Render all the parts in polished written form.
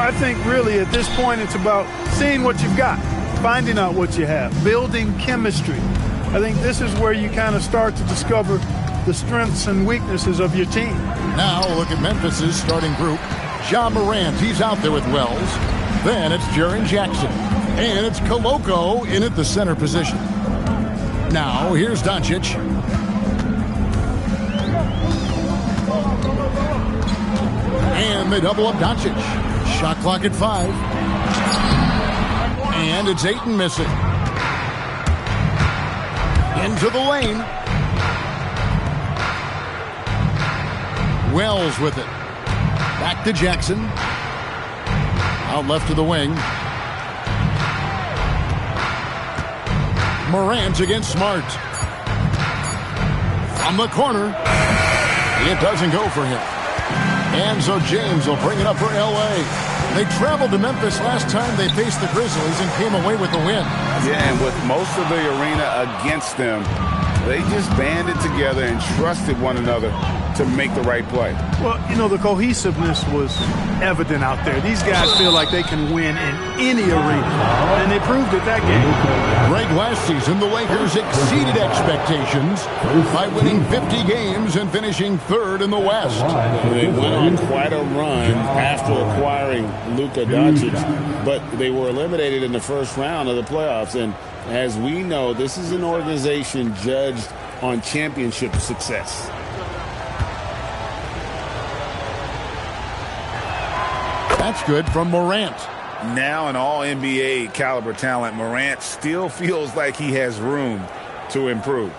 I think really at this point it's about seeing what you've got, finding out what you have, building chemistry. I think this is where you kind of start to discover the strengths and weaknesses of your team. Now look at Memphis's starting group. Ja Morant, he's out there with Wells. Then it's Jaren Jackson. And it's Koloko in at the center position. Now here's Doncic. And they double up Doncic. Shot clock at 5. And it's Ayton missing. Into the lane. Wells with it. Back to Jackson. Out left to the wing. Morant against Smart. From the corner. It doesn't go for him. And so James will bring it up for L.A. They traveled to Memphis last time they faced the Grizzlies and came away with the win. Yeah, and with most of the arena against them, they just banded together and trusted one another to make the right play. Well, you know, the cohesiveness was evident out there. These guys feel like they can win in any arena, and they proved it that game. Greg, last season, the Lakers exceeded expectations by winning 50 games and finishing third in the West. They went on quite a run after acquiring Luka Doncic, but they were eliminated in the first round of the playoffs. And as we know, this is an organization judged on championship success. That's good from Morant. Now an all-NBA caliber talent, Morant still feels like he has room to improve.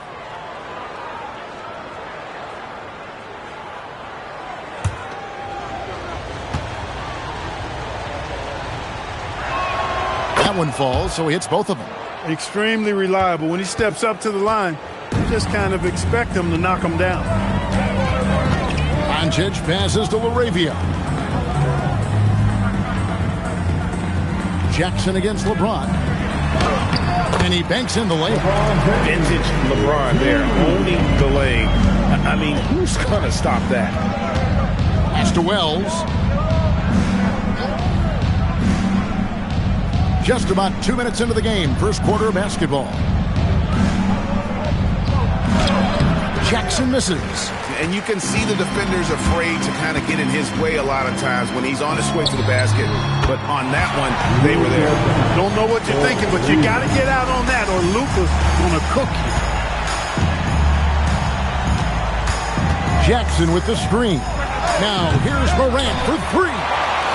That one falls, so he hits both of them. Extremely reliable. When he steps up to the line, you just kind of expect him to knock him down. Doncic passes to LaRavia. Jackson against LeBron. And he banks in the lane. Vintage LeBron there, owning the lane. I mean, who's going to stop that? Pass to Wells. Just about 2 minutes into the game. First quarter of basketball. Jackson misses. And you can see the defenders afraid to kind of get in his way a lot of times when he's on his way to the basket. But on that one, they were there. Don't know what you're thinking, but you got to get out on that or Luka's going to cook you. Jackson with the screen. Now here's Morant for 3.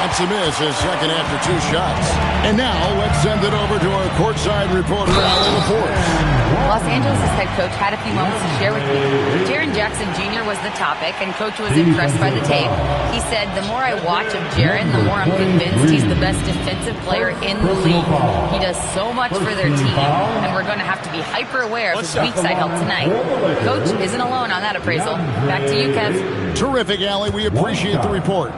That's a miss, his second after 2 shots. And now let's send it over to our courtside reporter, Alan LaForce. Los Angeles' head coach had a few moments to share with me. Jaren Jackson Jr. was the topic, and coach was impressed by the tape. He said, the more I watch of Jaren, the more I'm convinced he's the best defensive player in the league. He does so much for their team, and we're going to have to be hyper-aware of his weak side help tonight. Coach isn't alone on that appraisal. Back to you, Kev. Terrific, Allie. We appreciate the report.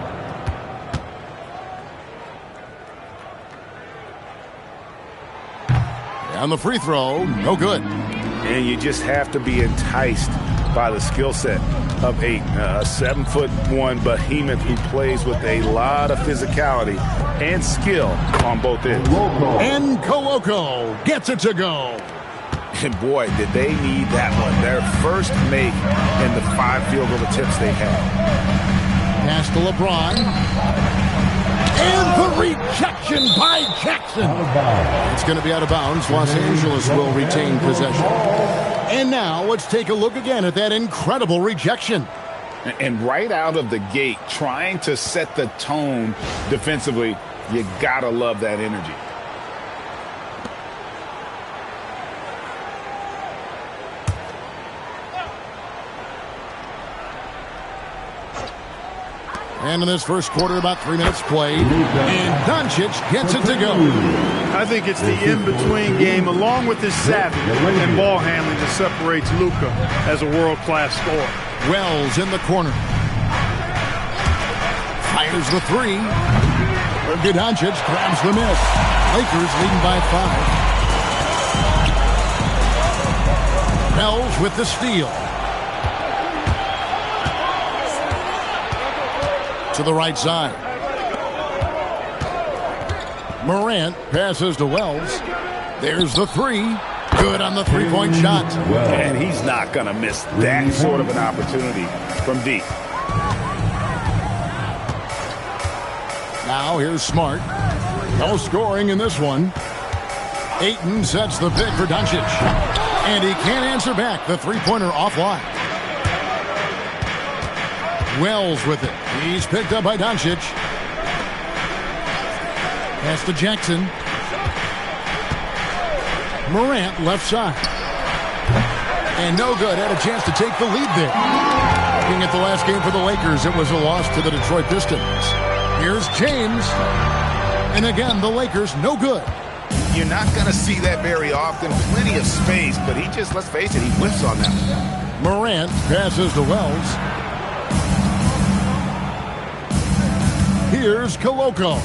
On the free throw, no good. And you just have to be enticed by the skill set of Ayton, a 7'1" behemoth who plays with a lot of physicality and skill on both ends. And Koloko gets it to go. And boy, did they need that one. Their first make in the 5 field goal attempts they had. Pass to LeBron. And the rejection by Jackson. It's going to be out of bounds. Los Angeles will retain possession. And now let's take a look again at that incredible rejection. And right out of the gate, trying to set the tone defensively, you got to love that energy. And in this first quarter, about 3 minutes played. And Doncic gets it to go. I think it's the in-between game, along with his savvy and ball handling, that separates Luka as a world-class scorer. Wells in the corner. Fires the 3. Doncic grabs the miss. Lakers leading by 5. Wells with the steal. To the right side. Morant passes to Wells. There's the three. Good on the three-point shot. And he's not going to miss that sort of an opportunity from deep. Now here's Smart. No scoring in this one. Ayton sets the pick for Doncic. And he can't answer back. The three-pointer offline. Wells with it. He's picked up by Doncic. Pass to Jackson. Morant left side. And no good. Had a chance to take the lead there. Looking at the last game for the Lakers, it was a loss to the Detroit Pistons. Here's James. And again, the Lakers no good. You're not going to see that very often. Plenty of space, but he just, let's face it, he whiffs on that. Morant passes to Wells. Here's Koloko.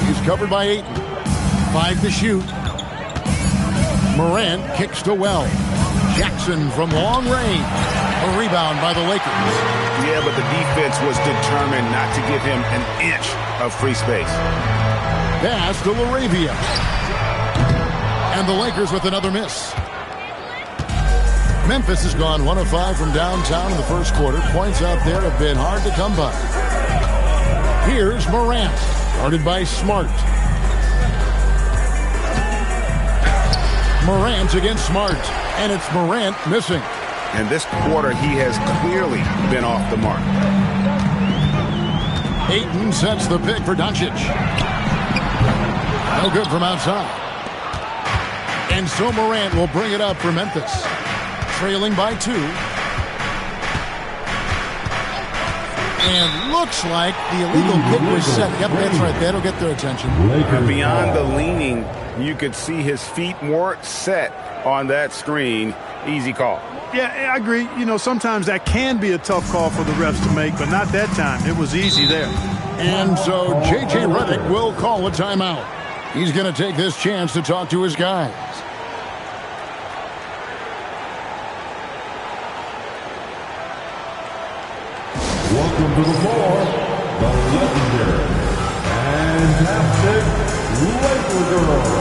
He's covered by Ayton. 5 to shoot. Morant kicks to Wells. Jackson from long range. A rebound by the Lakers. Yeah, but the defense was determined not to give him an inch of free space. Pass to LaRavia. And the Lakers with another miss. Memphis has gone 1 of 5 from downtown in the first quarter. Points out there have been hard to come by. Here's Morant. Guarded by Smart. Morant against Smart. And it's Morant missing. And this quarter, he has clearly been off the mark. Ayton sets the pick for Doncic. No good from outside. And so Morant will bring it up for Memphis. Trailing by 2. And looks like the illegal kick was set. Yep, that's right. That'll get their attention. Beyond the leaning, you could see his feet more set on that screen. Easy call. Yeah, I agree. You know, sometimes that can be a tough call for the refs to make, but not that time. It was easy there. And so J.J. Redick will call a timeout. He's going to take this chance to talk to his guys. Welcome to the floor, the legendary, fantastic Laker Girl.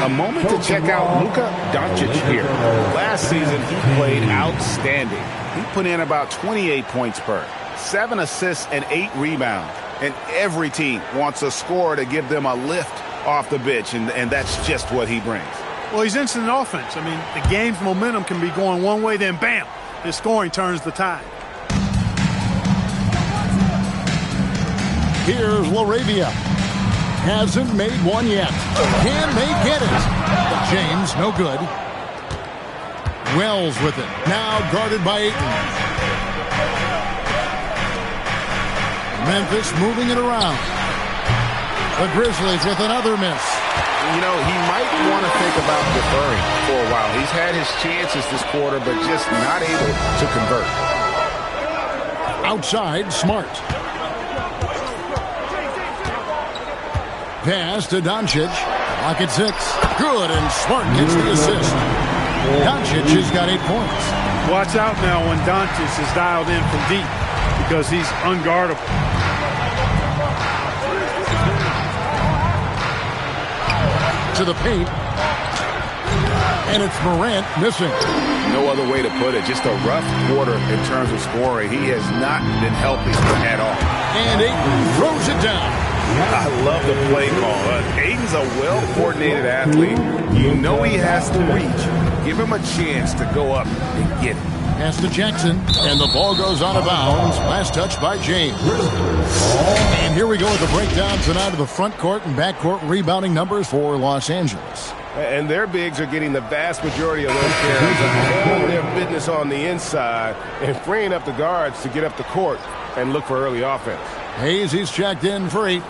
A moment to check out Luka Doncic here. Last season, he played outstanding. He put in about 28 points per, 7 assists and 8 rebounds. And every team wants a scorer to give them a lift off the bench, and that's just what he brings. Well, he's instant offense. I mean, the game's momentum can be going one way, then bam, his scoring turns the tide. Here's LaRavia. Hasn't made one yet. Can they get it? James, no good. Wells with it. Now guarded by Ayton. Memphis moving it around. The Grizzlies with another miss. You know, he might want to think about deferring for a while. He's had his chances this quarter, but just not able to convert. Outside, Smart. Pass to Doncic. Lock at 6. Good, and Smart gets the assist. Doncic has got 8 points. Watch out now when Doncic is dialed in from deep because he's unguardable. To the paint. And it's Morant missing. No other way to put it. Just a rough quarter in terms of scoring. He has not been helping at all. And Ayton throws throws it down. I love the play call. Aiden's a well-coordinated athlete. You know he has the reach. Give him a chance to go up and get it. Pass to Jackson, and the ball goes out of bounds. Last touch by James. And here we go with the breakdown tonight of the front court and back court rebounding numbers for Los Angeles. And their bigs are getting the vast majority of those carries, handling their business on the inside and freeing up the guards to get up the court and look for early offense. Hayes, he's checked in for 8.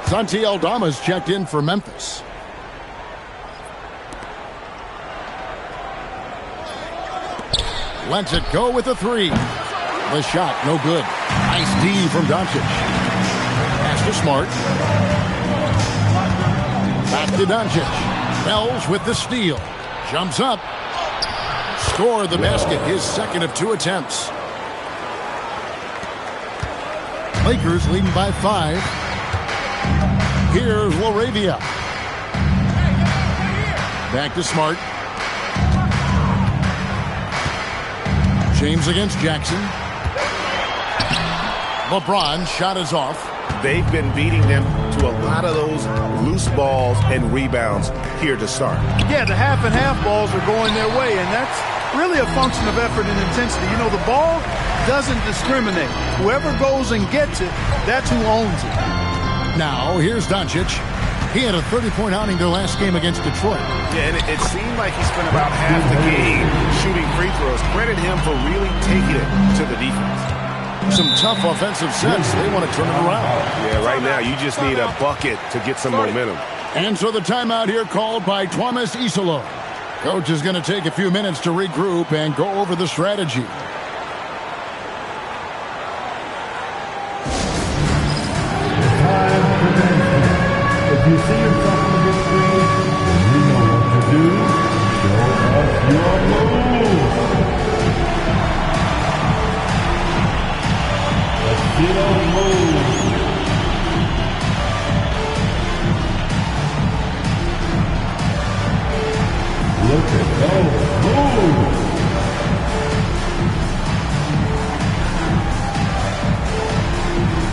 Santi Aldama's checked in for Memphis. Lets it go with a 3. The shot, no good. Nice D from Doncic. Pass to Smart. Back to Doncic. Bells with the steal. Jumps up. Score the basket. His second of 2 attempts. Lakers leading by 5. Here's Laravia. Back to Smart. James against Jackson. LeBron shot is off. They've been beating them to a lot of those loose balls and rebounds here to start. Yeah, the half and half balls are going their way, and that's really a function of effort and intensity. You know, the ball doesn't discriminate. Whoever goes and gets it, that's who owns it. Now, here's Doncic. He had a 30-point outing their last game against Detroit. Yeah, and it seemed like he spent about half the game shooting free throws. Credit him for really taking it to the defense. Some tough offensive sets. They want to turn it around. Yeah, right now you just need a bucket to get some momentum. And so the timeout here called by Thomas Isolo. Coach is going to take a few minutes to regroup and go over the strategy. If you see yourself on the big screen, then you know what to do. Show us your moves. Let's see those moves. Look at those moves.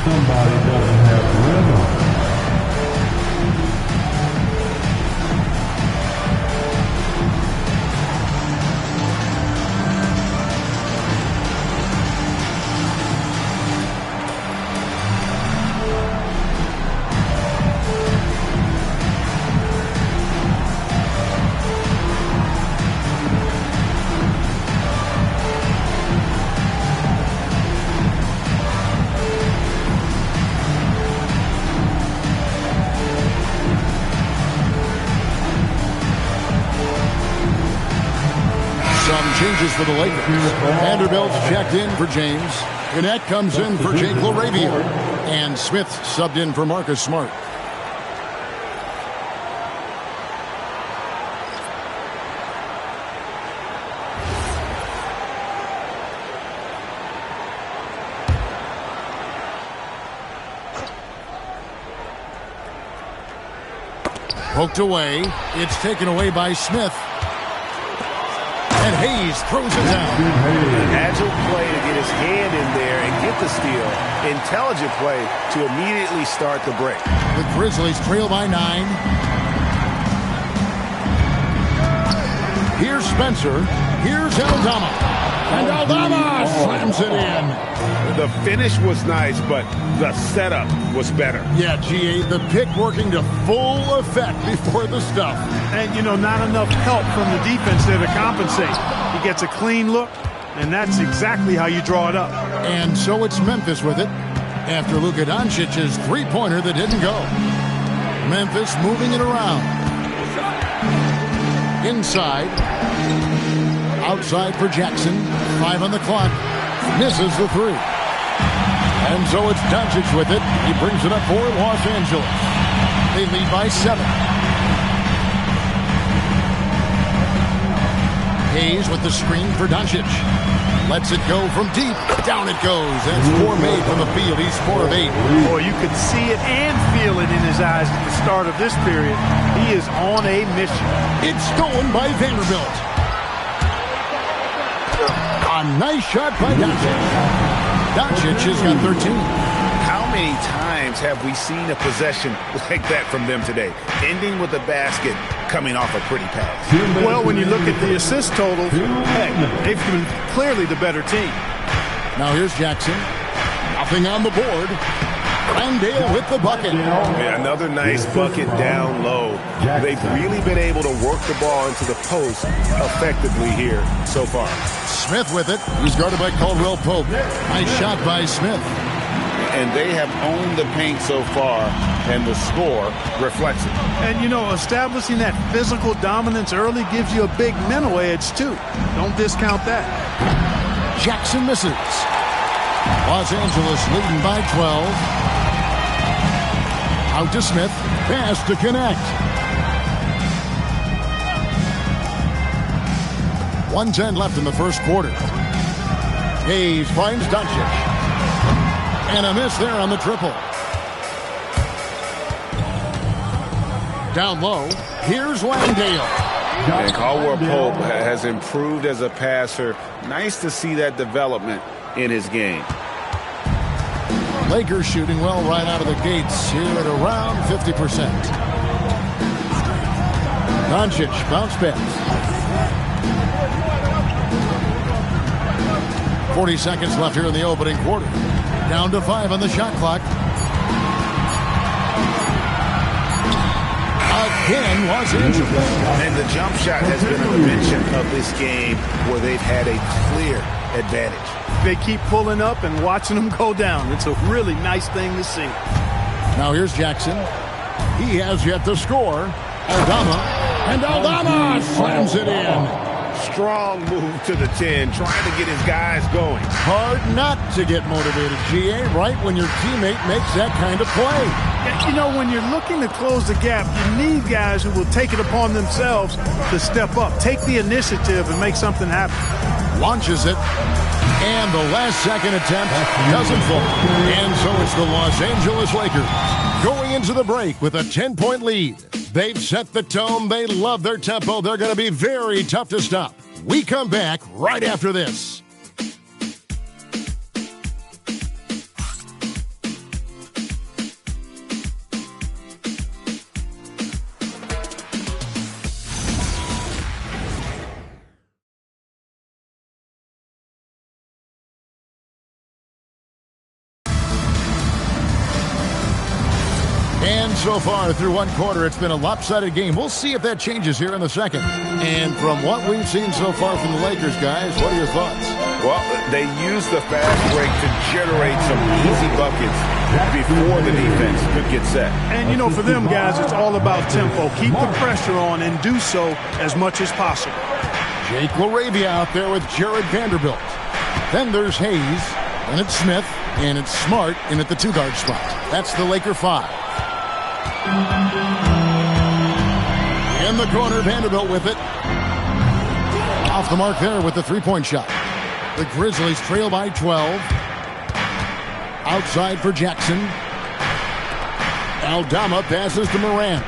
Somebody doesn't have rhythm. Changes for the Lakers. Vanderbilt's checked in for James. Kunad comes in for Jake LaRavia. And Smith subbed in for Marcus Smart. Poked away. It's taken away by Smith. And Hayes throws it down. An agile play to get his hand in there and get the steal. Intelligent play to immediately start the break. The Grizzlies trail by 9. Here's Spencer. Here's Aldama. And Aldama slams it in. The finish was nice, but the setup was better. Yeah, GA, the pick working to full effect before the stuff. And, you know, not enough help from the defense there to compensate. He gets a clean look, and that's exactly how you draw it up. And so it's Memphis with it after Luka Doncic's three-pointer that didn't go. Memphis moving it around. Inside. Outside for Jackson. 5 on the clock. Misses the 3. And so it's Doncic with it. He brings it up for Los Angeles. They lead by 7. Hayes with the screen for Doncic. Lets it go from deep. Down it goes. That's 4 made from the field. He's 4 of 8. Boy, you could see it and feel it in his eyes at the start of this period. He is on a mission. It's stolen by Vanderbilt. A nice shot by Doncic. Doncic has got 13. How many times times have we seen a possession like that from them today, ending with a basket coming off a pretty pass? Well, when you look at the assist total, hey, they've been clearly the better team. Now here's Jackson. Nothing on the board. Landale with the bucket. Yeah, another nice bucket down low. They've really been able to work the ball into the post effectively here so far. Smith with it. He's guarded by Caldwell Pope. Nice shot by Smith. And they have owned the paint so far, and the score reflects it. And, you know, establishing that physical dominance early gives you a big mental edge, too. Don't discount that. Jackson misses. Los Angeles leading by 12. Out to Smith. Pass to connect. 1:10 left in the first quarter. Hayes finds Doncic. And a miss there on the triple. Down low. Here's Landale. And Caldwell Pope has improved as a passer. Nice to see that development in his game. Lakers shooting well right out of the gates here at around 50%. Doncic bounce pass. 40 seconds left here in the opening quarter. Down to 5 on the shot clock. Again, Los Angeles. And the jump shot has been a dimension of this game where they've had a clear advantage. They keep pulling up and watching them go down. It's a really nice thing to see. Now here's Jackson. He has yet to score. Aldama. And Aldama slams it in. Strong move to the 10, trying to get his guys going. Hard not to get motivated, GA, right when your teammate makes that kind of play. You know, when you're looking to close the gap, you need guys who will take it upon themselves to step up, take the initiative, and make something happen. Launches it. And the last second attempt doesn't fall. And so it's the Los Angeles Lakers going into the break with a 10-point lead. They've set the tone. They love their tempo. They're going to be very tough to stop. We come back right after this. And so far through one quarter, it's been a lopsided game. We'll see if that changes here in the second. And from what we've seen so far from the Lakers, guys, what are your thoughts? Well, they used the fast break to generate some easy buckets before the defense could get set. And, you know, for them guys, it's all about tempo. Keep the pressure on and do so as much as possible. Jake LaRavia out there with Jared Vanderbilt. Then there's Hayes, and it's Smith, and it's Smart in at the two-guard spot. That's the Laker 5. In the corner, Vanderbilt with it. Off the mark there with the three-point shot. The Grizzlies trail by 12. Outside for Jackson. Aldama passes to Morant.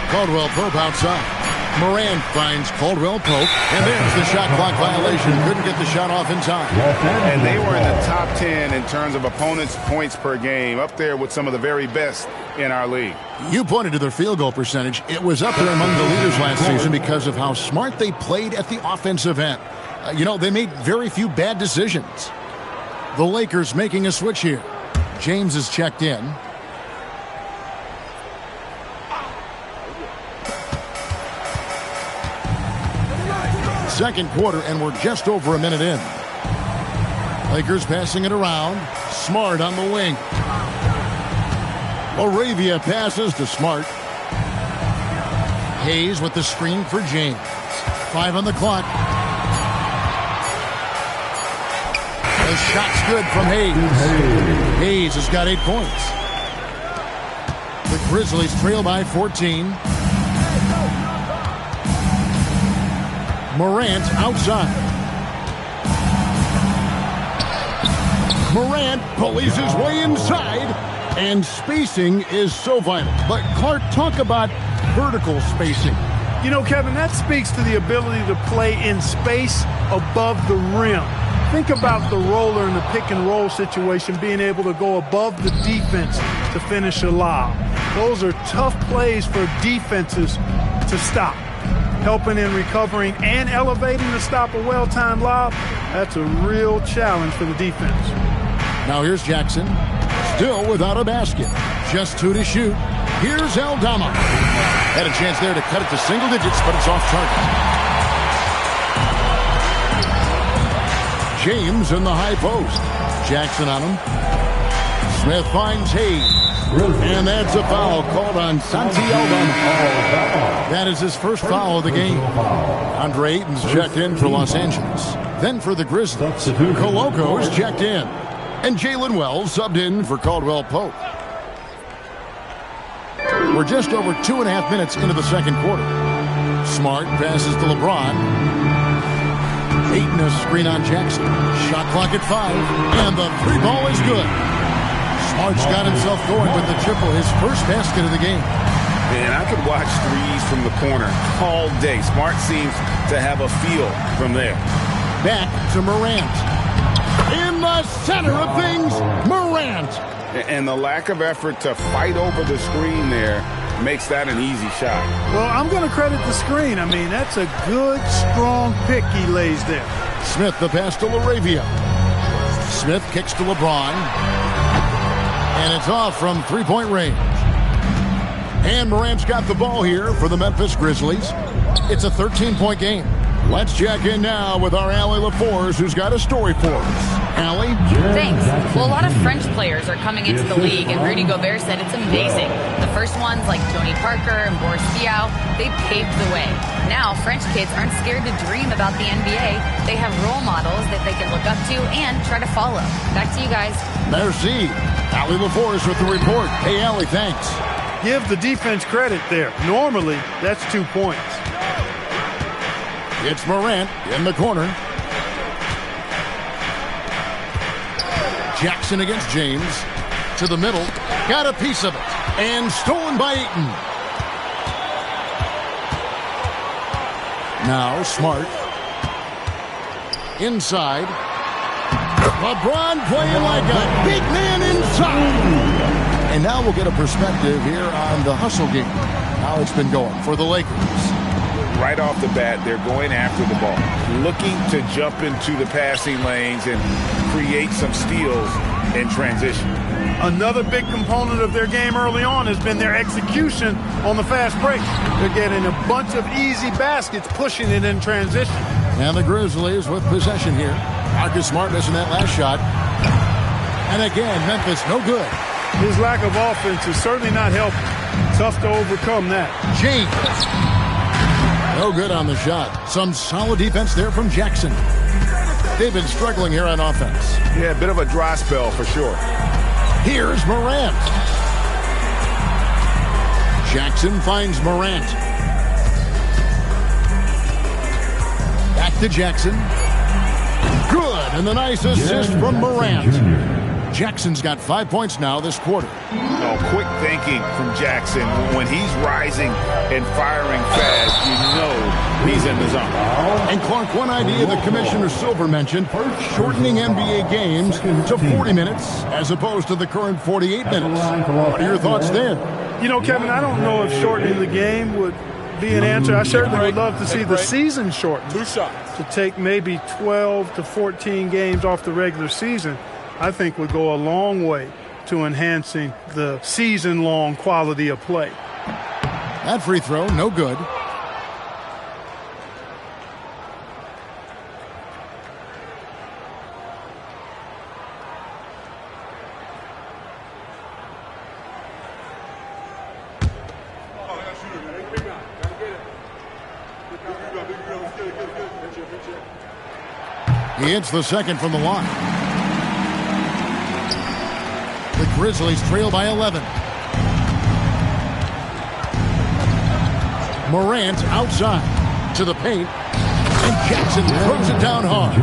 Caldwell Pope outside. Morant finds Caldwell Pope, and there's the shot clock violation. Couldn't get the shot off in time. And they were in the top 10 in terms of opponents' points per game, up there with some of the very best in our league. You pointed to their field goal percentage. It was up there among the leaders last season because of how smart they played at the offensive end. You know, they made very few bad decisions. The Lakers making a switch here. James is checked in. Second quarter, and we're just over a minute in. Lakers passing it around. Smart on the wing. LaRavia passes to Smart. Hayes with the screen for James. 5 on the clock. The shot's good from Hayes. Hayes has got 8 points. The Grizzlies trail by 14. Morant outside. Morant pulleys his way inside, and spacing is so vital. But Clark, talk about vertical spacing. You know, Kevin, that speaks to the ability to play in space above the rim. Think about the roller in the pick-and-roll situation, being able to go above the defense to finish a lob. Those are tough plays for defenses to stop. Helping in recovering and elevating to stop a well-timed lob, that's a real challenge for the defense. Now here's Jackson, still without a basket. Just 2 to shoot. Here's Aldama. Had a chance there to cut it to single digits, but it's off target. James in the high post. Jackson on him. Smith finds Hayes. And that's a foul called on Santi Aldama. That is his first foul of the game. Andre Ayton's checked in for Los Angeles. Then for the Grizzlies, Coloco's checked in. And Jalen Wells subbed in for Caldwell Pope. We're just over 2.5 minutes into the second quarter. Smart passes to LeBron. Ayton a screen on Jackson. Shot clock at 5. And the 3 ball is good. Smart's got himself going with the triple, his first basket of the game. Man, I could watch threes from the corner all day. Smart seems to have a feel from there. Back to Morant. In the center of things, Morant. And the lack of effort to fight over the screen there makes that an easy shot. Well, I'm going to credit the screen. I mean, that's a good, strong pick he lays there. Smith the pass to LaRavia. Smith kicks to LeBron. And it's off from 3-point range. And Morant's got the ball here for the Memphis Grizzlies. It's a 13-point game. Let's check in now with our Allie LaForce, who's got a story for us. Allie? Thanks. Well, a lot of French players are coming into the league, and Rudy Gobert said it's amazing. The first ones, like Tony Parker and Boris Diaw, they paved the way. Now, French kids aren't scared to dream about the NBA. They have role models that they can look up to and try to follow. Back to you guys. Merci. Allie LaForce with the report. Hey, Allie, thanks. Give the defense credit there. Normally, that's 2 points. It's Morant in the corner. Jackson against James. To the middle. Got a piece of it. And stolen by Ayton. Now Smart. Inside. LeBron playing like a big man inside. And now we'll get a perspective here on the hustle game. How it's been going for the Lakers. Right off the bat, they're going after the ball, looking to jump into the passing lanes and create some steals in transition. Another big component of their game early on has been their execution on the fast break. They're getting a bunch of easy baskets, pushing it in transition. And the Grizzlies with possession here. Marcus Smart missing that last shot. And again, Memphis no good. His lack of offense is certainly not helping. Tough to overcome that. James. No good on the shot. Some solid defense there from Jackson. They've been struggling here on offense. Yeah, a bit of a dry spell for sure. Here's Morant. Jackson finds Morant. Back to Jackson. Good, and the nice assist from Morant. Jackson's got 5 points now this quarter. Oh, quick thinking from Jackson. When he's rising and firing fast, you know he's in the zone. And Clark, one idea that Commissioner Silver mentioned, shortening NBA games to 40 minutes as opposed to the current 48 minutes. What are your thoughts there? You know, Kevin, I don't know if shortening the game would be an answer. I certainly would love to see the season shortened. 2 shots. To take maybe 12 to 14 games off the regular season, I think would go a long way to enhancing the season-long quality of play. That free throw, no good. He hits the second from the line. The Grizzlies trail by 11. Morant outside to the paint. And Jackson throws it down hard.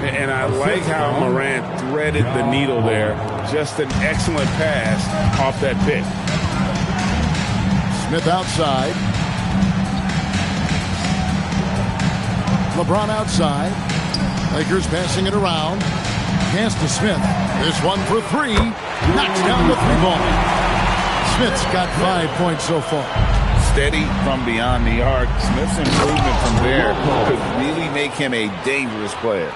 And I like how Morant threaded the needle there. Just an excellent pass off that pick. Smith outside. LeBron outside. Lakers passing it around. Pass to Smith. This one for three. Knocks down the three-ball. Smith's got 5 points so far. Steady from beyond the arc. Smith's improvement from there could really make him a dangerous player.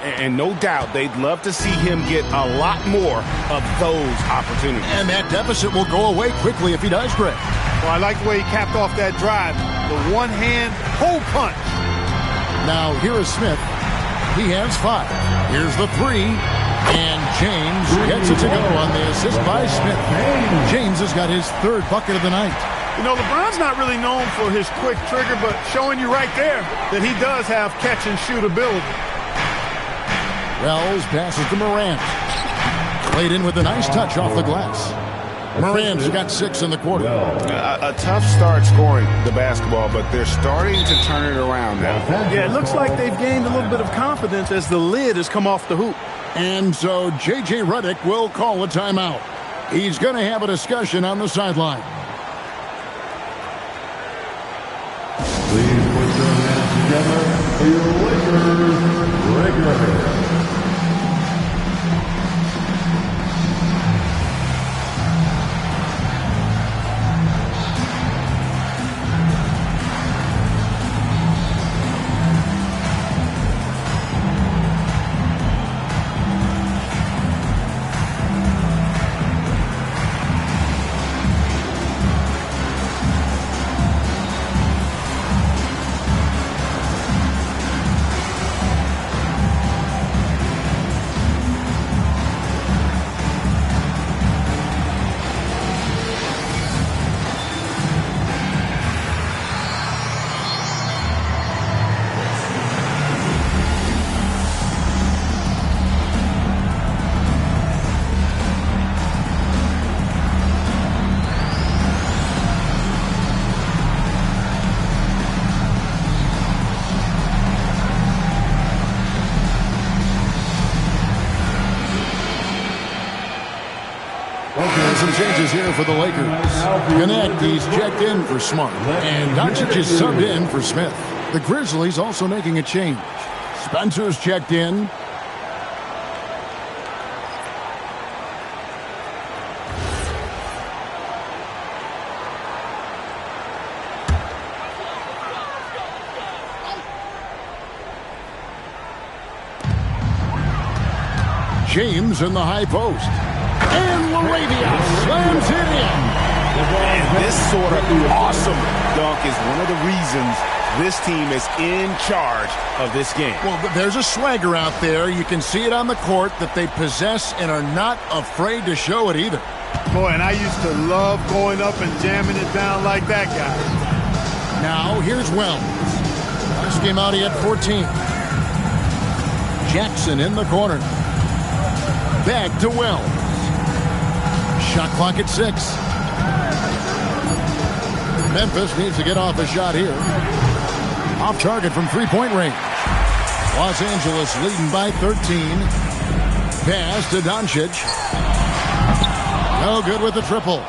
And no doubt they'd love to see him get a lot more of those opportunities. And that deficit will go away quickly if he does, Greg. Well, I like the way he capped off that drive. The one-hand hole punch. Now, here is Smith. He has 5. Here's the 3. And James gets it to go on the assist by Smith. James has got his 3rd bucket of the night. You know, LeBron's not really known for his quick trigger, but showing you right there that he does have catch-and-shoot ability. Wells passes to Morant. Played in with a nice touch off the glass. Morant's got 6 in the quarter. A tough start scoring the basketball, but they're starting to turn it around now. Yeah, it looks like they've gained a little bit of confidence as the lid has come off the hoop. And so J.J. Redick will call a timeout. He's going to have a discussion on the sideline. Please put your hands together for your Lakers regular. Some changes here for the Lakers. Kunad, he's checked in for Smart. And Doncic is subbed in for Smith. The Grizzlies also making a change. Spencer's checked in. James in the high post. And Laravia slams it in. And this sort of awesome dunk is one of the reasons this team is in charge of this game. Well, there's a swagger out there. You can see it on the court that they possess and are not afraid to show it either. Boy, and I used to love going up and jamming it down like that guy. Now, here's Wells. Last game out, he had 14. Jackson in the corner. Back to Wells. Shot clock at 6. Memphis needs to get off a shot here. Off target from three-point range. Los Angeles leading by 13. Pass to Doncic. No good with the triple.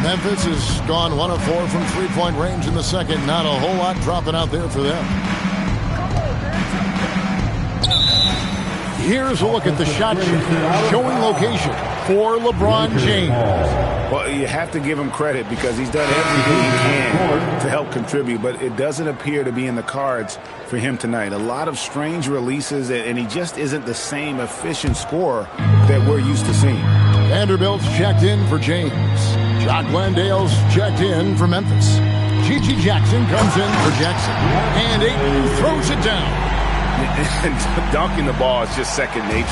Memphis has gone 1 of 4 from three-point range in the second. Not a whole lot dropping out there for them. Here's a look at the shot showing location for LeBron James. Well, you have to give him credit because he's done everything he can to help contribute, but it doesn't appear to be in the cards for him tonight. A lot of strange releases, and he just isn't the same efficient scorer that we're used to seeing. Vanderbilt's checked in for James. Jock Landale's checked in for Memphis. Gigi Jackson comes in for Jackson. And Ayton throws it down. And dunking the ball is just second nature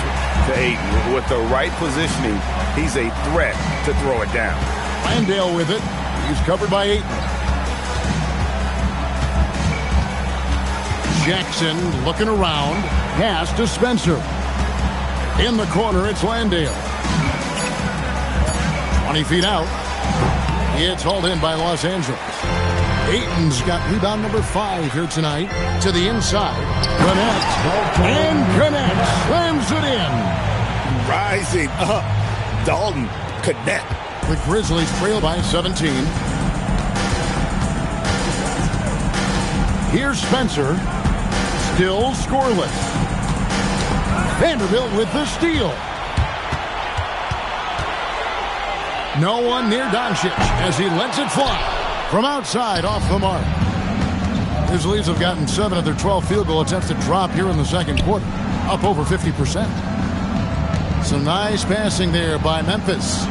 to Ayton. With the right positioning, he's a threat to throw it down. Landale with it. He's covered by Ayton. Jackson looking around. Pass to Spencer. In the corner, it's Landale. 20 feet out. It's hauled in by Los Angeles. Ayton's got rebound number 5 here tonight. To the inside. Connect. And Connect slams it in. Rising up. Dalton Connect. The Grizzlies trail by 17. Here's Spencer. Still scoreless. Vanderbilt with the steal. No one near Doncic as he lets it fly from outside off the mark. Grizzlies have gotten 7 of their 12 field goal attempts to drop here in the second quarter, up over 50%. Some nice passing there by Memphis.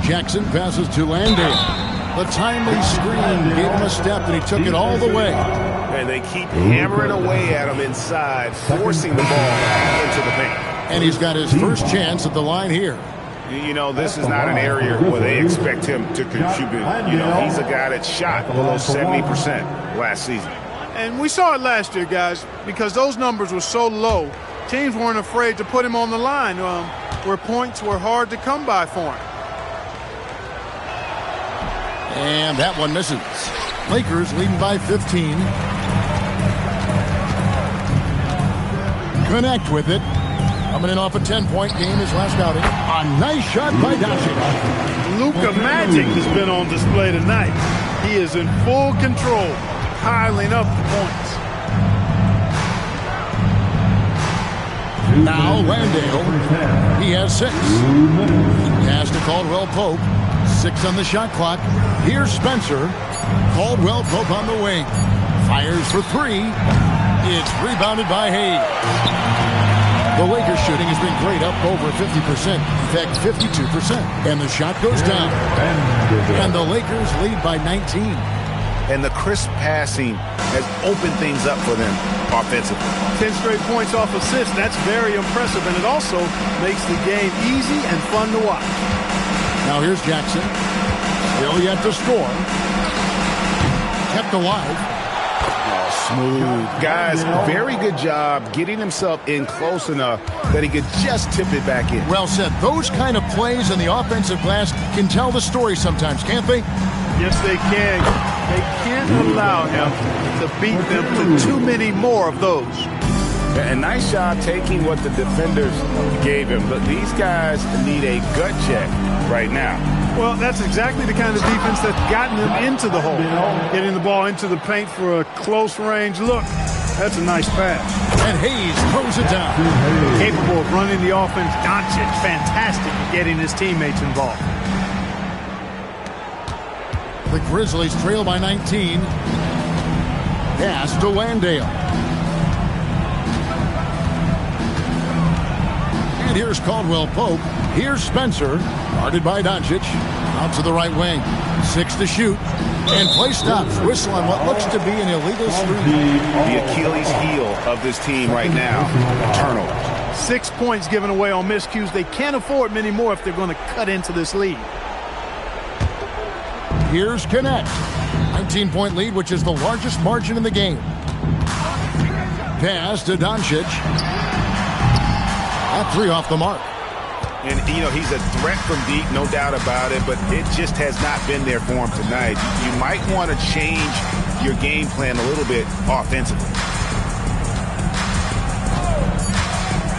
Jackson passes to Landale. The timely screen gave him a step, and he took it all the way. And they keep hammering away at him inside, forcing the ball into the paint. And he's got his first chance at the line here. You know, this is not an area where they expect him to contribute. You know, he's a guy that shot below 70% last season. And we saw it last year, guys, because those numbers were so low. Teams weren't afraid to put him on the line where points were hard to come by for him. And that one misses. Lakers leading by 15. Connect with it. Coming in off a 10-point game his last outing. A nice shot by Doncic. Luka Magic has been on display tonight. He is in full control, piling up the points. Now Landale. He has 6. Pass to Caldwell Pope. 6 on the shot clock. Here's Spencer. Caldwell Pope on the wing. Fires for 3. It's rebounded by Hayes. The Lakers shooting has been great, up over 50%. In fact, 52%. And the shot goes down. And the Lakers lead by 19. And the crisp passing has opened things up for them offensively. 10 straight points off assists. That's very impressive. And it also makes the game easy and fun to watch. Now here's Jackson. Still yet to score. Kept alive. Smooth. Guys, very good job getting himself in close enough that he could just tip it back in. Well said. Those kind of plays in the offensive glass can tell the story sometimes, can't they? Yes, they can. They can't allow him to beat them to too many more of those. A nice job taking what the defenders gave him. But these guys need a gut check right now. Well, that's exactly the kind of defense that's gotten them into the hole. Getting the ball into the paint for a close range look. That's a nice pass. And Hayes throws it down. Capable of running the offense. Doncic, fantastic at getting his teammates involved. The Grizzlies trail by 19. Pass to Landale. And here's Caldwell Pope. Here's Spencer. Guarded by Doncic. Out to the right wing. 6 to shoot. And play stops. Whistle on what looks to be an illegal screen. The Achilles heel of this team right now. Turnovers. 6 points given away on miscues. They can't afford many more if they're going to cut into this lead. Here's Kunad. 19-point lead, which is the largest margin in the game. Pass to Doncic. That 3 off the mark. And, you know, he's a threat from deep, no doubt about it, but it just has not been there for him tonight. You might want to change your game plan a little bit offensively.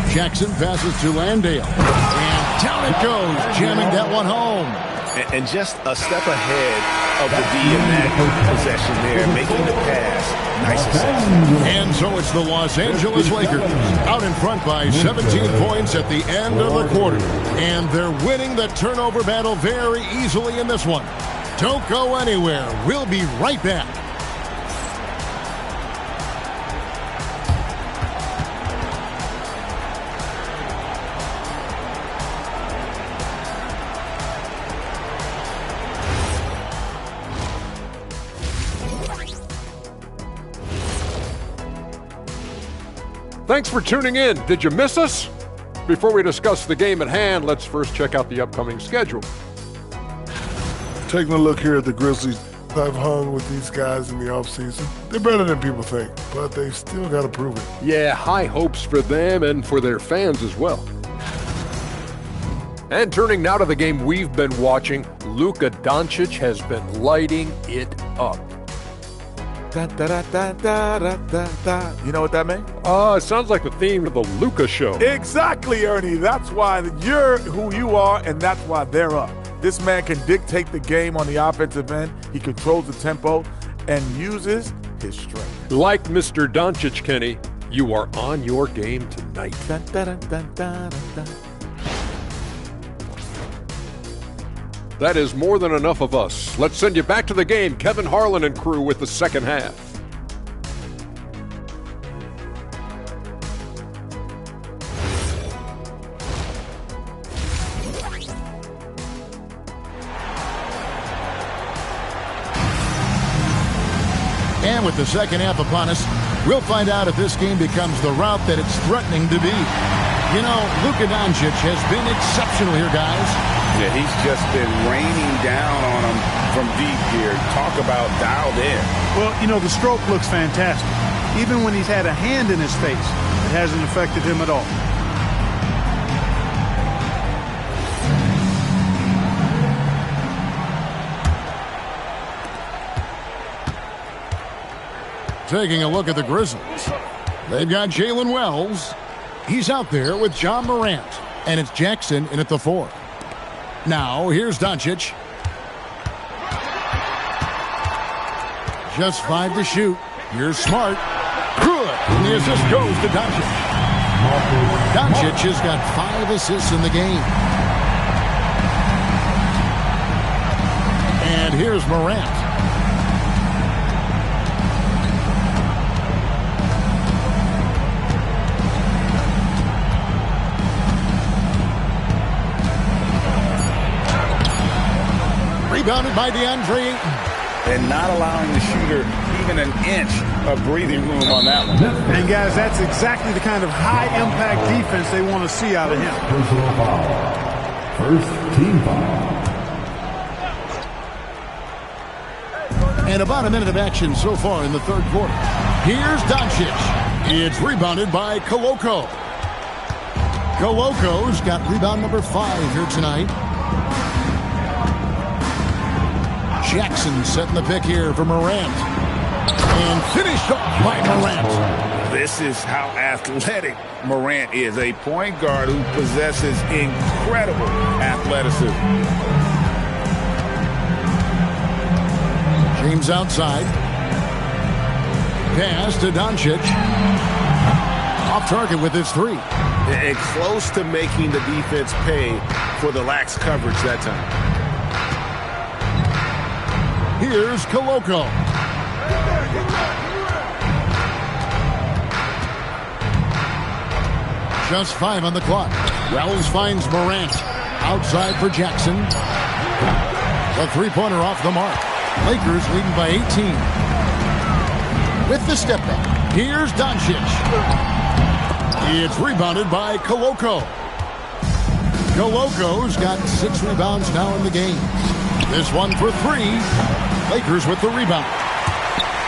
Jackson passes to Landale. And down it goes, jamming that one home. And just a step ahead of the D in that possession there, making the pass. Nice assist. And so it's the Los Angeles Lakers out in front by 17 points at the end of the quarter. And they're winning the turnover battle very easily in this one. Don't go anywhere. We'll be right back. Thanks for tuning in. Did you miss us? Before we discuss the game at hand, let's first check out the upcoming schedule. Taking a look here at the Grizzlies, I've hung with these guys in the offseason. They're better than people think, but they've still got to prove it. Yeah, high hopes for them and for their fans as well. And turning now to the game we've been watching, Luka Doncic has been lighting it up. Da, da, da, da, da, da, da. You know what that means? It sounds like the theme of the Luka show. Exactly, Ernie. That's why you're who you are, and that's why they're up. This man can dictate the game on the offensive end. He controls the tempo and uses his strength. Like Mr. Doncic, Kenny, you are on your game tonight. Dun, dun, dun, dun, dun. That is more than enough of us. Let's send you back to the game. Kevin Harlan and crew with the second half. And with the second half upon us, we'll find out if this game becomes the route that it's threatening to be. You know, Luka Doncic has been exceptional here, guys. Yeah, he's just been raining down on them from deep here. Talk about dialed in. Well, you know, the stroke looks fantastic. Even when he's had a hand in his face, it hasn't affected him at all. Taking a look at the Grizzlies. They've got Jalen Wells. He's out there with John Morant. And it's Jackson in at the 4. Now, here's Doncic. Just 5 to shoot. Here's Smart. Good. And the assist goes to Doncic. Doncic has got 5 assists in the game. And here's Morant. Rebounded by DeAndre Ayton. And not allowing the shooter even an inch of breathing room on that one. And, guys, that's exactly the kind of high-impact defense they want to see out of him. Personal foul. First team foul. And about a minute of action so far in the third quarter. Here's Doncic. It's rebounded by Koloko. Koloko's got rebound number 5 here tonight. Jackson setting the pick here for Morant. And finished off by Morant. This is how athletic Morant is. A point guard who possesses incredible athleticism. James outside. Pass to Doncic. Off target with his 3. And close to making the defense pay for the lax coverage that time. Here's Koloko. Just 5 on the clock. Wells finds Morant. Outside for Jackson. A 3-pointer off the mark. Lakers leading by 18. With the step back. Here's Doncic. It's rebounded by Koloko. Koloko's got 6 rebounds now in the game. This one for 3. Lakers with the rebound.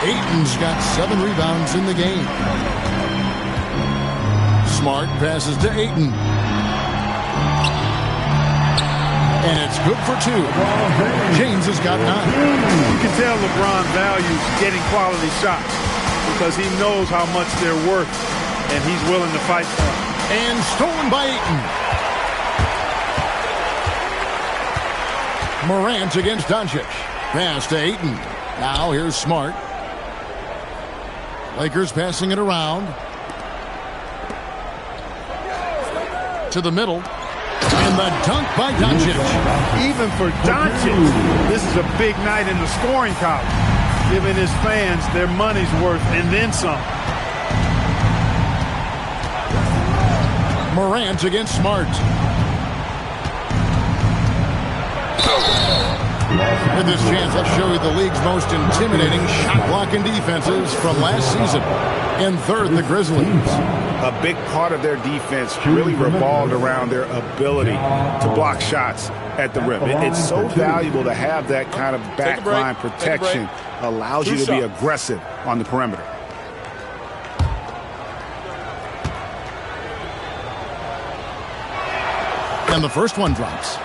Ayton's got 7 rebounds in the game. Smart passes to Ayton. And it's good for 2. James has got 9. You can tell LeBron values getting quality shots because he knows how much they're worth, and he's willing to fight for them. And stolen by Ayton. Morant against Doncic. Pass to Ayton. Now here's Smart. Lakers passing it around. To the middle. And the dunk by Doncic. Even for Doncic, this is a big night in the scoring column, giving his fans their money's worth and then some. Morant against Smart. With this chance, let's show you the league's most intimidating shot-blocking defenses from last season. In third, the Grizzlies. A big part of their defense really revolved around their ability to block shots at the rim. It's so valuable to have that kind of backline protection. Allows you to be aggressive on the perimeter. And the first one drops.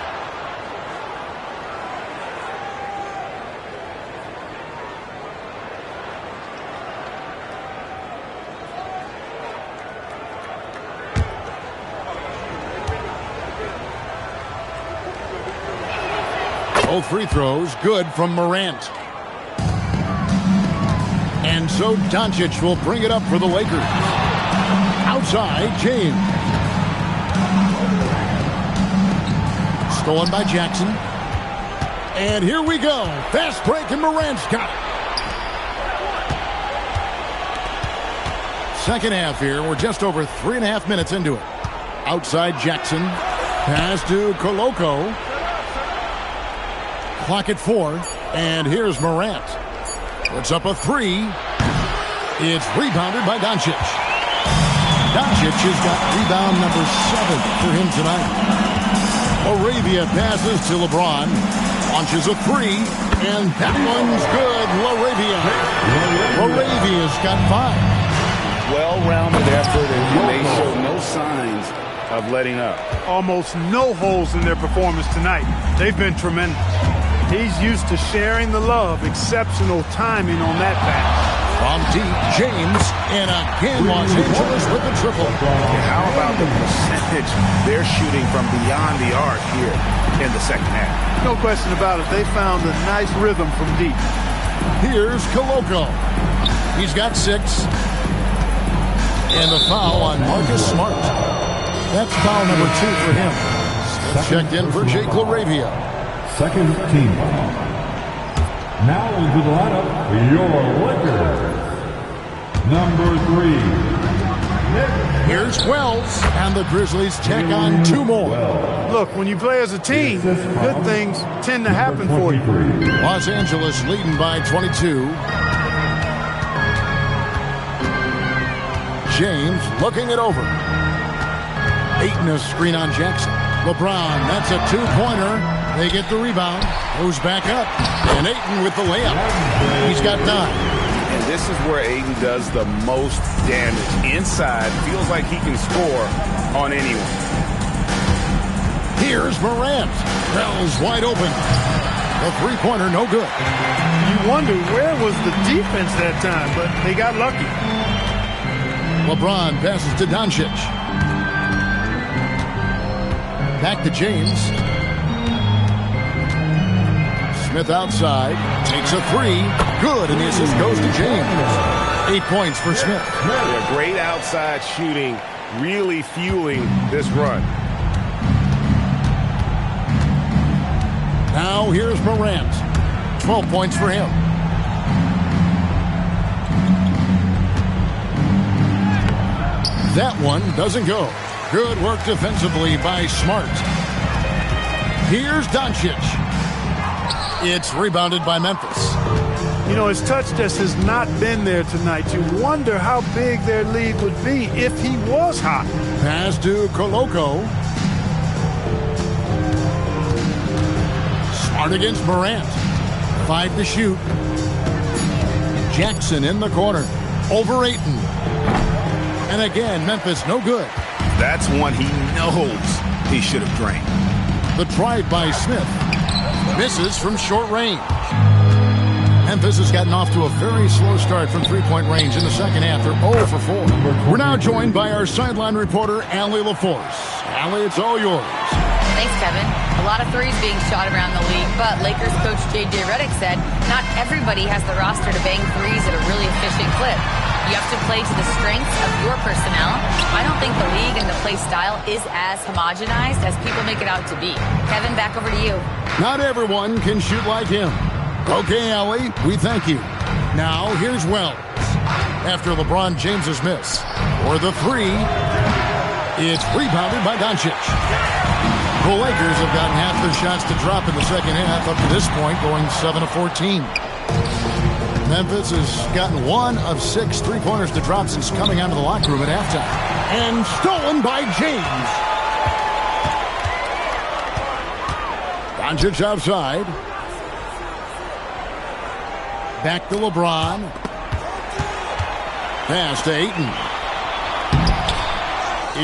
Both free throws good from Morant. And so Doncic will bring it up for the Lakers. Outside, James. Stolen by Jackson. And here we go. Fast break, and Morant's got it. Second half here. We're just over 3.5 minutes into it. Outside Jackson. Pass to Koloko. Clock at 4. And here's Morant. Puts up a 3. It's rebounded by Doncic. Doncic has got rebound number 7 for him tonight. Arabia passes to LeBron. Launches a 3. And that one's good. Arabia's got 5. Well-rounded effort, and they show no signs of letting up. Almost no holes in their performance tonight. They've been tremendous. He's used to sharing the love. Exceptional timing on that pass. From deep, James, and again Los Angeles with the triple. How about the percentage they're shooting from beyond the arc here in the second half? No question about it. They found a nice rhythm from deep. Here's Koloko. He's got 6. And a foul on Marcus Smart. That's foul number 2 for him. Checked in for Jake LaRavia. Second team. Now into the lineup, your Lakers. Number 3. Here's Wells, and the Grizzlies take on 2 more. Look, when you play as a team, good things tend to happen for you. Los Angeles leading by 22. James looking it over. Ayton a screen on Jackson. LeBron, that's a 2-pointer. They get the rebound. Goes back up. And Ayton with the layup. He's got 9. And this is where Ayton does the most damage. Inside, feels like he can score on anyone. Here's Morant. Bell's wide open. The 3-pointer, no good. You wonder where was the defense that time, but they got lucky. LeBron passes to Doncic. Back to James. Smith outside. Takes a 3. Good, and the assist goes to James. 8 points for Smith. Yeah, great outside shooting, really fueling this run. Now here's Morant. 12 points for him. That one doesn't go. Good work defensively by Smart. Here's Doncic. It's rebounded by Memphis. You know, his touch just has not been there tonight. You wonder how big their lead would be if he was hot. Pass to Koloko. Smart against Morant. 5 to shoot. Jackson in the corner. Over Ayton. And again, Memphis no good. That's one he knows he should have drained. The drive by Smith. Misses from short range. Memphis has gotten off to a very slow start from three-point range in the second half. They're 0 for 4. We're now joined by our sideline reporter, Allie LaForce. Allie, it's all yours. Thanks, Kevin. A lot of threes being shot around the league, but Lakers coach J.J. Redick said not everybody has the roster to bang threes at a really efficient clip. You have to play to the strengths of your personnel. I don't think the league and the play style is as homogenized as people make it out to be. Kevin, back over to you. Not everyone can shoot like him. Okay, Allie, we thank you. Now, here's Wells. After LeBron James's miss. For the 3, it's rebounded by Doncic. The Lakers have gotten half their shots to drop in the second half up to this point, going 7 of 14. Memphis has gotten 1 of 6 three-pointers to drop since coming out of the locker room at halftime. And stolen by James. Doncic outside. Back to LeBron. Pass to Ayton.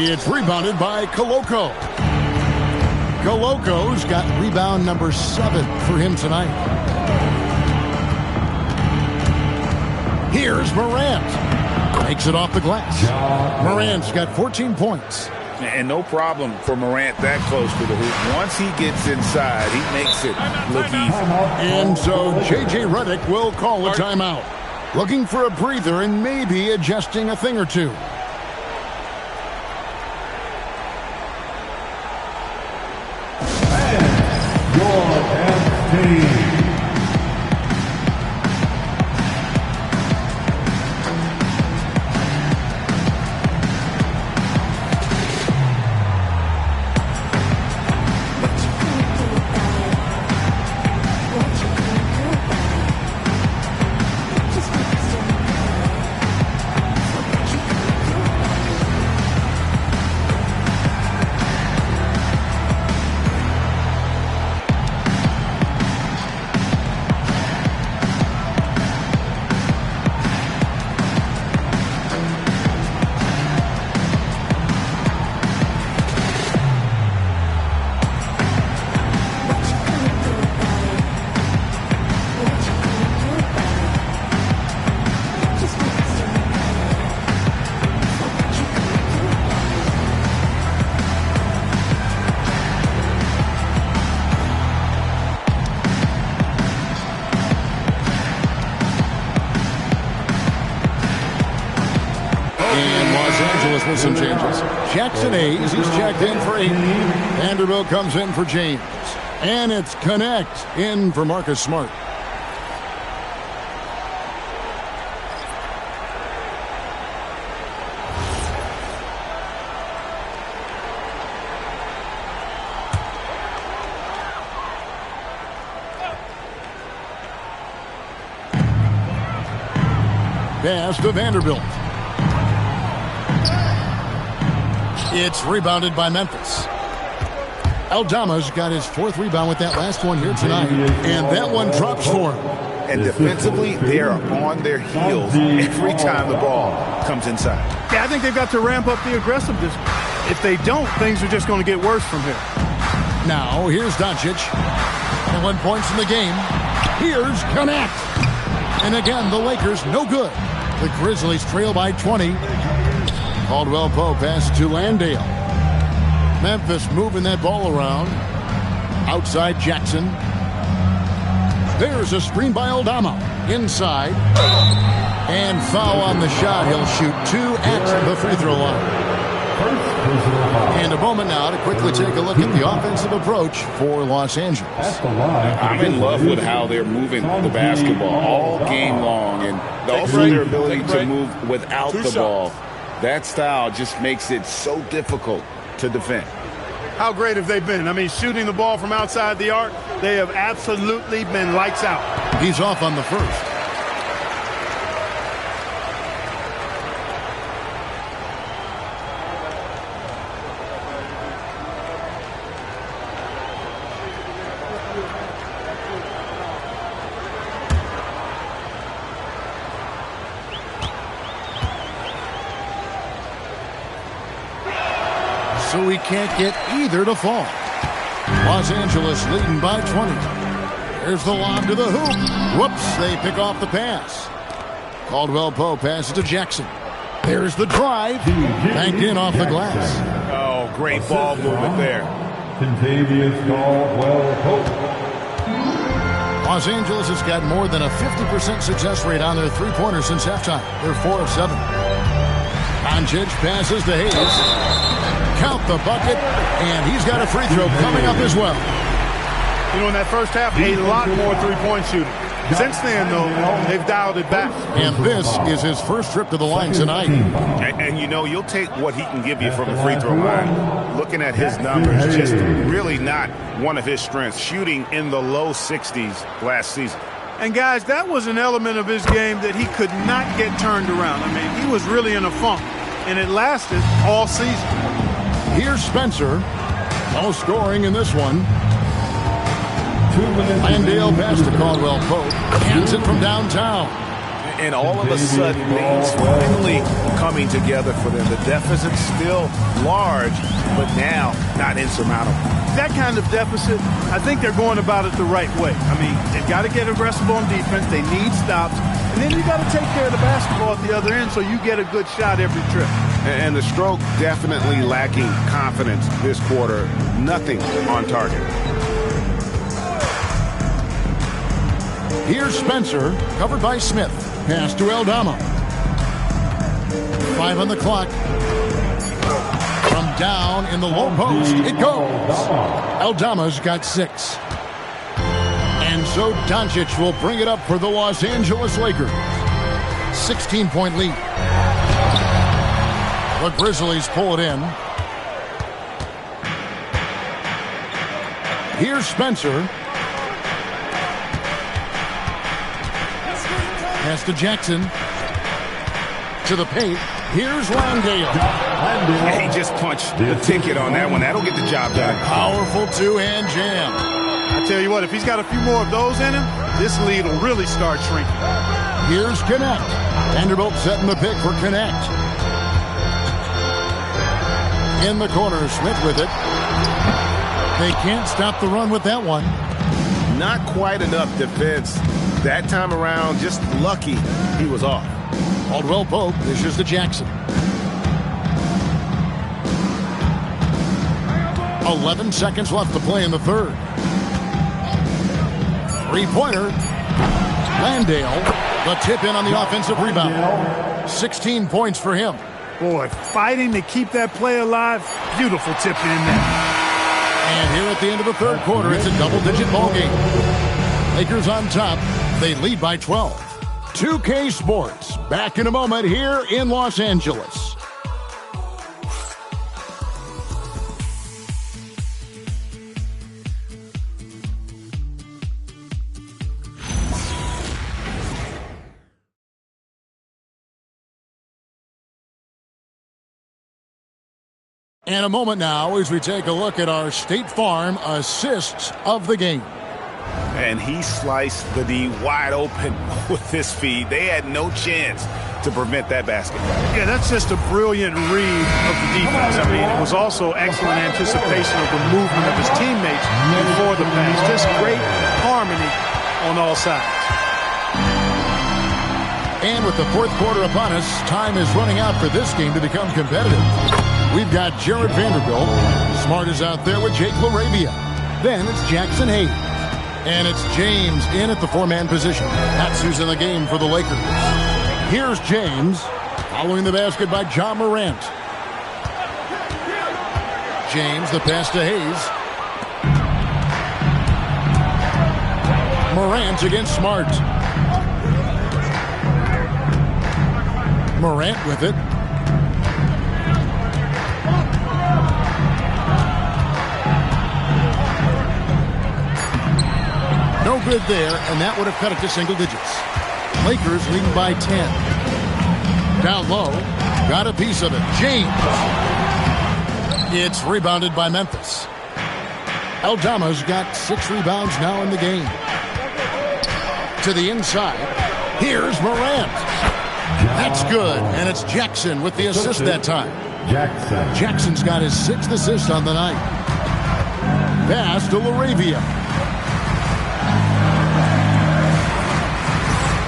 It's rebounded by Koloko. Koloko's got rebound number 7 for him tonight. Here's Morant. Makes it off the glass. Morant's got 14 points. And no problem for Morant that close to the hoop. Once he gets inside, he makes it look easy. And so J.J. Redick will call a timeout. Looking for a breather and maybe adjusting a thing or two. With some changes. Jackson Hayes, he's checked in for 8. Vanderbilt comes in for James. And it's Connect in for Marcus Smart. Pass to Vanderbilt. It's rebounded by Memphis. Aldama's got his 4th rebound with that last one here tonight. And that one drops for him. And defensively, they are on their heels every time the ball comes inside. Yeah, I think they've got to ramp up the aggressiveness. If they don't, things are just going to get worse from here. Now, here's Doncic. 1 points in the game. Here's Connect. And again, the Lakers no good. The Grizzlies trail by 20. Caldwell Pope pass to Landale. Memphis moving that ball around. Outside Jackson. There's a screen by Aldama. Inside. And foul on the shot. He'll shoot 2 at the free throw line. And a moment now to quickly take a look at the offensive approach for Los Angeles. I'm in love with how they're moving the basketball all game long. And also their ability to move without the ball. That style just makes it so difficult to defend. How great have they been? I mean, shooting the ball from outside the arc, they have absolutely been lights out. He's off on the first. So he can't get either to fall. Los Angeles leading by 20. There's the lob to the hoop. Whoops, they pick off the pass. Caldwell Pope passes to Jackson. There's the drive. Banked in off the glass. Oh, great ball movement there. Caldwell Pope. Los Angeles has got more than a 50% success rate on their three-pointers since halftime. They're 4 of 7. Doncic passes to Hayes. Count the bucket, and he's got a free throw coming up as well. You know, in that first half, a lot more three-point shooting. Since then, though, they've dialed it back. And this is his first trip to the line tonight. And you know, you'll take what he can give you from the free throw line. Looking at his numbers, just really not one of his strengths. Shooting in the low 60s last season. And, guys, that was an element of his game that he could not get turned around. I mean, he was really in a funk, and it lasted all season. Here's Spencer. No scoring in this one. Landale pass to Caldwell Pope. Hands it from downtown. And all of a sudden, things finally coming together for them. The deficit's still large, but now not insurmountable. That kind of deficit, I think they're going about it the right way. I mean, they've got to get aggressive on defense. They need stops. And then you got to take care of the basketball at the other end so you get a good shot every trip. And the stroke definitely lacking confidence this quarter. Nothing on target. Here's Spencer, covered by Smith. Pass to Aldama. 5 on the clock. From down in the low post, it goes. Aldama's got 6. And so Doncic will bring it up for the Los Angeles Lakers. 16-point lead. The Grizzlies pull it in. Here's Spencer. Pass to Jackson. To the paint. Here's Landale. He just punched the ticket on that one. That'll get the job done. Powerful two-hand jam. I tell you what, if he's got a few more of those in him, this lead will really start shrinking. Here's Connect. Vanderbilt setting the pick for Connect. In the corner, Smith with it. They can't stop the run with that one. Not quite enough defense that time around. Just lucky he was off. Caldwell Pope dishes to Jackson. 11 seconds left to play in the third. Three-pointer. Landale. The tip in on the offensive rebound. 16 points for him. Boy, fighting to keep that play alive. Beautiful tip in there. And here at the end of the third quarter, it's a double-digit ball game. Lakers on top. They lead by 12. 2K Sports, back in a moment here in Los Angeles. And a moment now as we take a look at our State Farm assists of the game. And he sliced the D wide open with his feed. They had no chance to prevent that basket. Yeah, that's just a brilliant read of the defense. I mean, it was also excellent anticipation of the movement of his teammates before the pass. Just great harmony on all sides. And with the fourth quarter upon us, time is running out for this game to become competitive. We've got Jared Vanderbilt. Smart is out there with Jake LaRavia. Then it's Jackson Hayes. And it's James in at the four-man position. That's who's in the game for the Lakers. Here's James, following the basket by John Morant. James, the pass to Hayes. Morant against Smart. Morant with it. No good there, and that would have cut it to single digits. Lakers leading by 10. Down low, got a piece of it. James. It's rebounded by Memphis. Aldama's got 6 rebounds now in the game. To the inside. Here's Morant. That's good, and it's Jackson with the assist that time. Jackson's got his 6th assist on the night. Pass to LaRavia.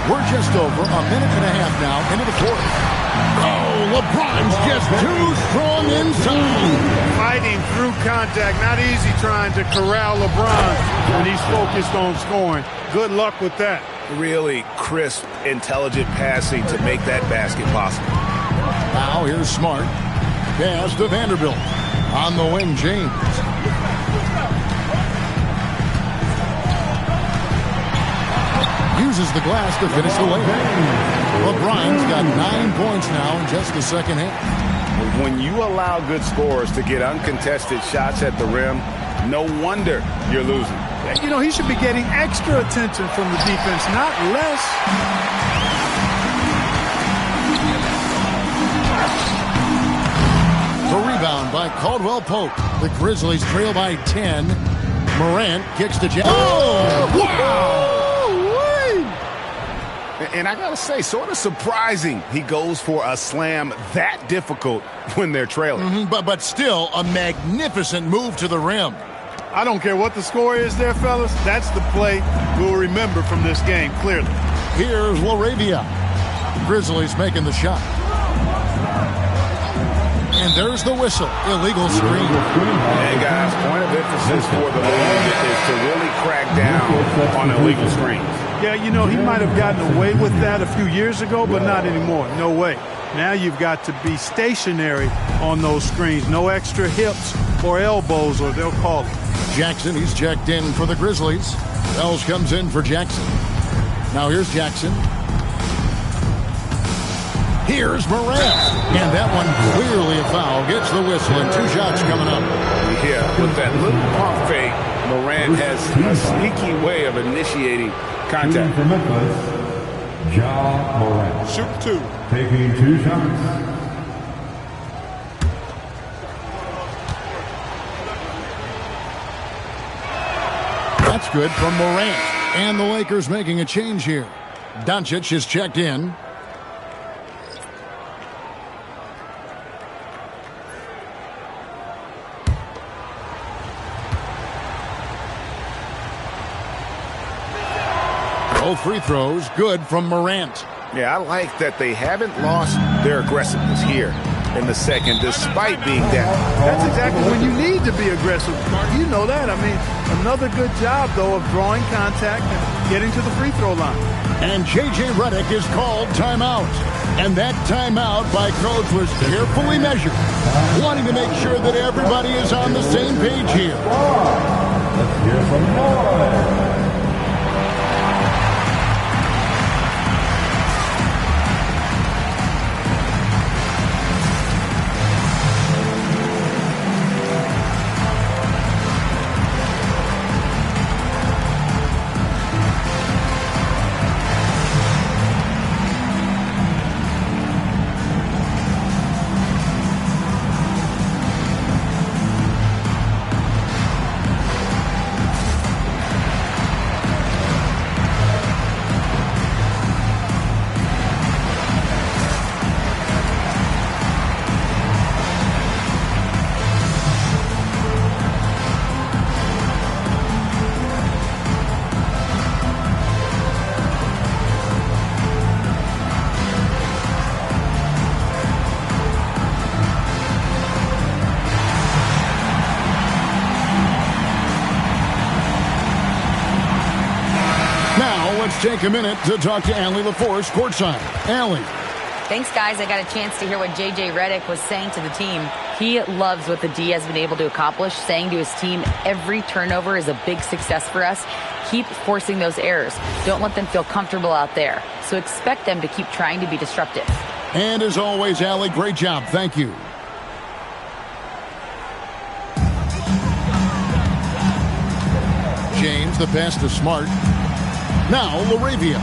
We're just over a minute and a half now into the fourth. Oh, LeBron's just too strong inside. Fighting through contact. Not easy trying to corral LeBron when he's focused on scoring. Good luck with that. Really crisp, intelligent passing to make that basket possible. Now here's Smart. Pass to Vanderbilt. On the wing, James. Uses the glass to finish the layup. LeBron's got 9 points now in just the second half. When you allow good scorers to get uncontested shots at the rim, no wonder you're losing. You know, he should be getting extra attention from the defense, not less. The rebound by Caldwell Pope. The Grizzlies trail by 10. Morant kicks to Jackson. Oh, wow! And I got to say, sort of surprising he goes for a slam that difficult when they're trailing. But still a magnificent move to the rim. I don't care what the score is there, fellas. That's the play we'll remember from this game, clearly. Here's LaRavia. Grizzlies making the shot. And there's the whistle. Illegal screen. And guys, point of emphasis for the league is to really crack down on illegal screens. Yeah, you know, he might have gotten away with that a few years ago, but not anymore. No way. Now you've got to be stationary on those screens. No extra hips or elbows, or they'll call it. Jackson, he's checked in for the Grizzlies. Wells comes in for Jackson. Now here's Jackson. Here's Morant. And that one clearly a foul. Gets the whistle, and 2 shots coming up. Yeah, with that little pump fake, Morant has a sneaky way of initiating contact. For Memphis, Ja Morant. Shoot 2. Taking 2 shots. That's good from Morant. And the Lakers making a change here. Doncic is checked in. Both free throws good from Morant. Yeah, I like that they haven't lost their aggressiveness here in the second, despite being down. That's exactly when you need to be aggressive. You know that. I mean, another good job, though, of drawing contact and getting to the free throw line. And J.J. Redick is called timeout. And that timeout by coach was carefully measured, wanting to make sure that everybody is on the same page here. Let's hear some noise. Take a minute to talk to Allie LaForce courtside. Allie. Thanks, guys. I got a chance to hear what J.J. Redick was saying to the team. He loves what the D has been able to accomplish, saying to his team, every turnover is a big success for us. Keep forcing those errors. Don't let them feel comfortable out there. So expect them to keep trying to be disruptive. And as always, Allie, great job. Thank you. James, the pass to Smart. Now, Laravia.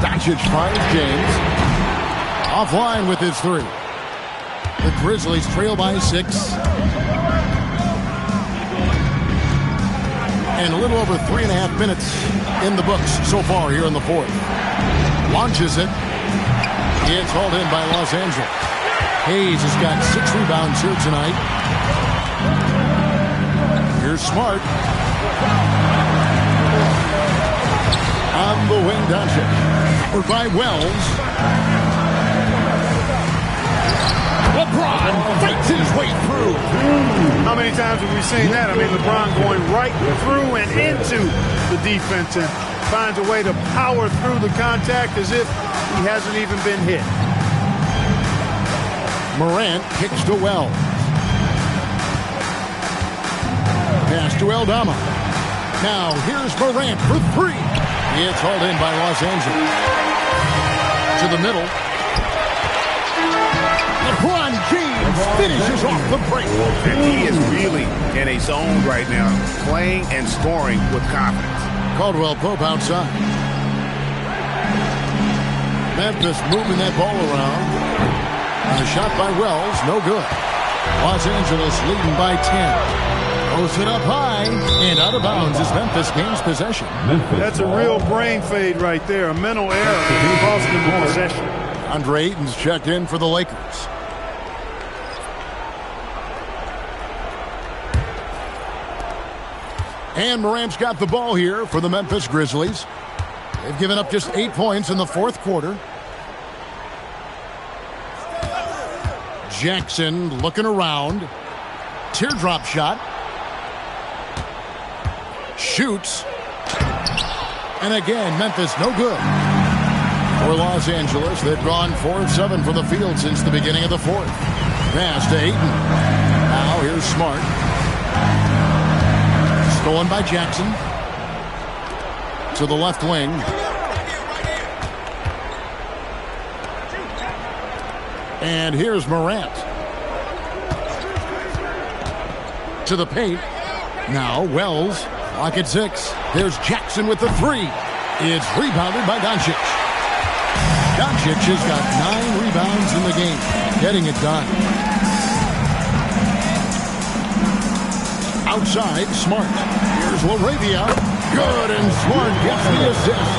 Doncic finds James. Offline with his 3. The Grizzlies trail by 6. And a little over 3.5 minutes in the books so far here in the 4th. Launches it. It's hauled in by Los Angeles. Hayes has got 6 rebounds here tonight. Here's Smart. On the wing, Doncic. Covered by Wells. LeBron fights his way through. How many times have we seen that? I mean, LeBron going right through and into the defense and finds a way to power through the contact as if he hasn't even been hit. Morant kicks to Wells. Pass to Aldama. Now here's Morant for 3. It's hauled in by Los Angeles. To the middle. LeBron James finishes off the break. And he is really in a zone right now, playing and scoring with confidence. Caldwell Pope outside. Memphis moving that ball around. And a shot by Wells, no good. Los Angeles leading by 10. Posted up high and out of bounds as Memphis gains possession. That's a real brain fade right there. A mental error cost them the possession. Andre Ayton's checked in for the Lakers. And Morant's got the ball here for the Memphis Grizzlies. They've given up just 8 points in the 4th quarter. Jackson looking around. Teardrop shot. Shoots. And again, Memphis no good. For Los Angeles, they've gone 4 of 7 from the field since the beginning of the fourth. Pass to Ayton. Now here's Smart. Stolen by Jackson. To the left wing. And here's Morant. To the paint. Now Wells. Lock at 6. There's Jackson with the 3. It's rebounded by Doncic. Doncic has got 9 rebounds in the game. Getting it done. Outside, Smart. Here's LaRavia. Good, and Smart gets the assist.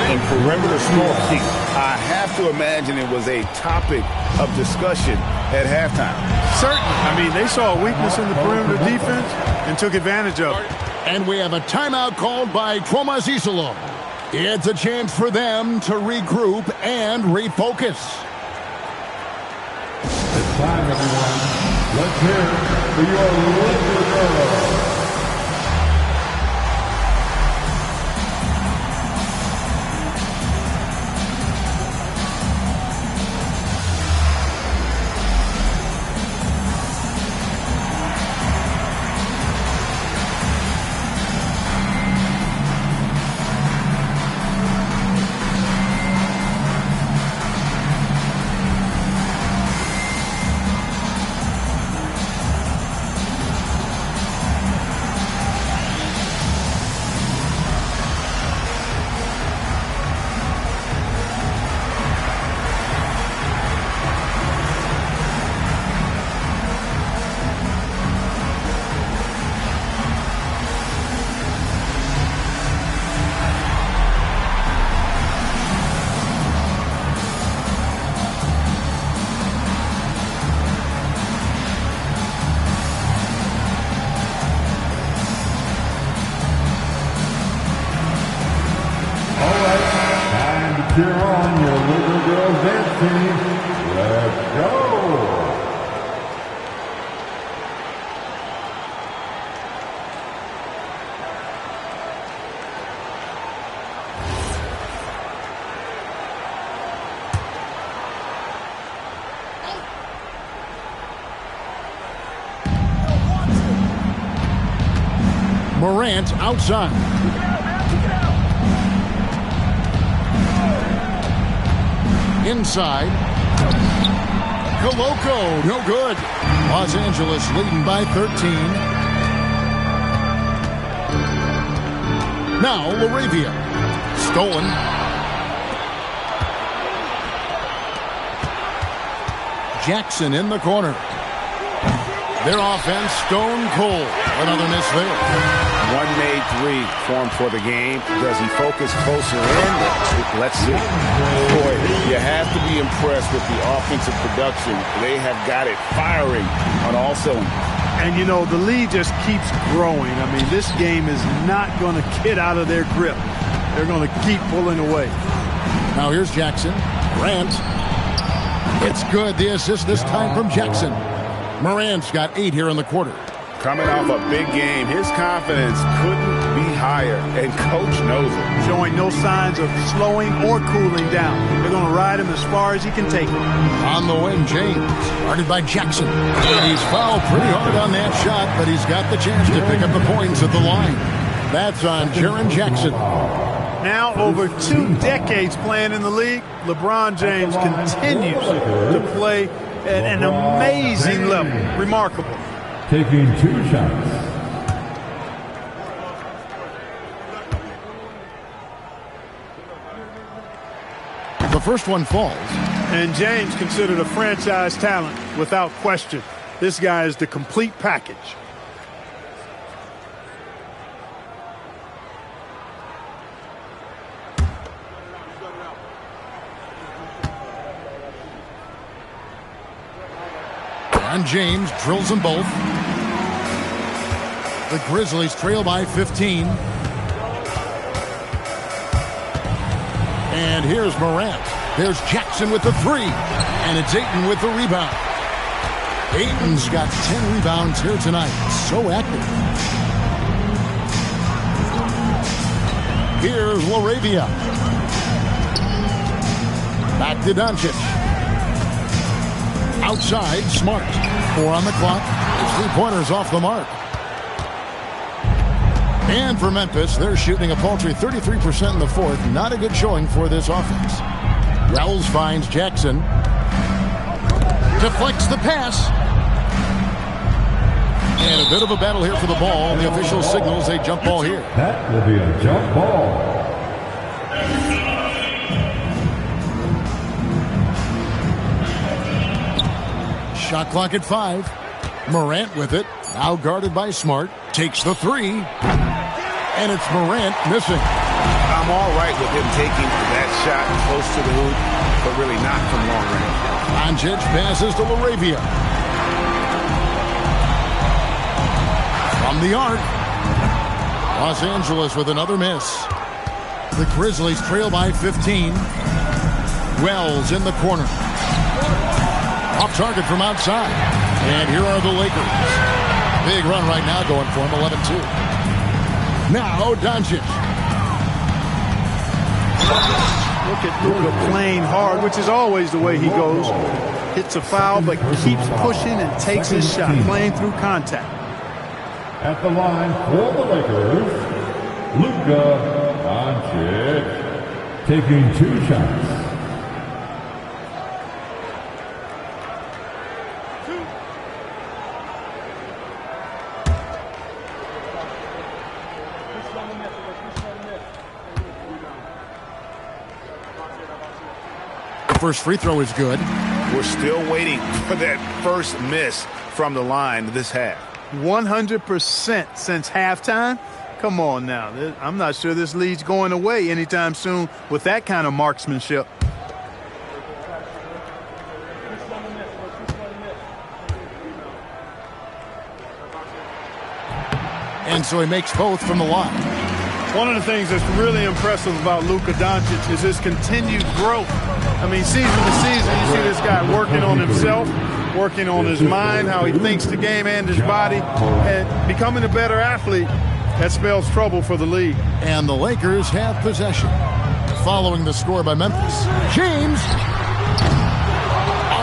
In perimeter scoring, I have to imagine it was a topic of discussion at halftime. Certainly. I mean, they saw a weakness in the perimeter defense and took advantage of it. And we have a timeout called by Thomas Isolo. It's a chance for them to regroup and refocus. It's time, everyone. Let's hear it for your Lakers girls. Cheer on your little girls dance team. Let's go! Morant outside. Inside. Koloko, no good. Los Angeles leading by 13. Now LaRavia. Stolen. Jackson in the corner. Their offense stone cold. Another miss there. One made 3 formed for the game. Does he focus closer in? Let's see. Boy, you have to be impressed with the offensive production. They have got it firing on all cylinders. And, you know, the lead just keeps growing. I mean, this game is not going to get out of their grip. They're going to keep pulling away. Now here's Jackson. Morant. It's good. The assist this time from Jackson. Morant's got 8 here in the quarter. Coming off a big game, his confidence couldn't be higher, and Coach knows it. Showing no signs of slowing or cooling down. They're going to ride him as far as he can take him. On the wing, James. Guarded by Jackson. He's fouled pretty hard on that shot, but he's got the chance to pick up the points at the line. That's on Jaren Jackson. Now, over 2 decades playing in the league, LeBron James continues to play at an amazing level. Remarkable. Taking 2 shots. The first one falls. And James considered a franchise talent without question. This guy is the complete package. And James drills them both. The Grizzlies trail by 15. And here's Morant. There's Jackson with the 3. And it's Ayton with the rebound. Ayton's got 10 rebounds here tonight. So active. Here's Laravia. Back to Doncic. Outside, Smart. 4 on the clock. 3-pointers off the mark. And for Memphis, they're shooting a paltry 33% in the fourth. Not a good showing for this offense. Wells finds Jackson. Deflects the pass. And a bit of a battle here for the ball. The official signals a jump ball here. That will be a jump ball. Shot clock at 5. Morant with it. Now guarded by Smart. Takes the 3. And it's Morant missing. I'm all right with him taking that shot close to the hoop, but really not from long range. Doncic passes to Laravia. From the arc. Los Angeles with another miss. The Grizzlies trail by 15. Wells in the corner. Off target from outside. And here are the Lakers. Big run right now going for him, 11-2. Now Doncic. Look at Luka playing hard, which is always the way he goes. Hits a foul, but keeps pushing and takes his shot, playing through contact. At the line for the Lakers, Luka Doncic taking 2 shots. First free throw is good. We're still waiting for that first miss from the line this half. 100% since halftime. Come on now. I'm not sure this lead's going away anytime soon with that kind of marksmanship. And so he makes both from the line. One of the things that's really impressive about Luka Doncic is his continued growth. I mean, season to season, you see this guy working on himself, working on his mind, how he thinks the game and his body, and becoming a better athlete. That spells trouble for the league. And the Lakers have possession. Following the score by Memphis. James.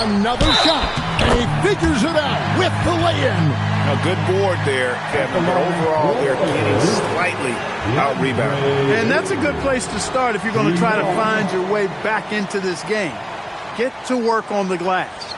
Another shot. And he figures it out with the lay-in. A good board there, Kevin, but overall they're getting slightly out-rebounded. And that's a good place to start if you're going to try to find your way back into this game. Get to work on the glass.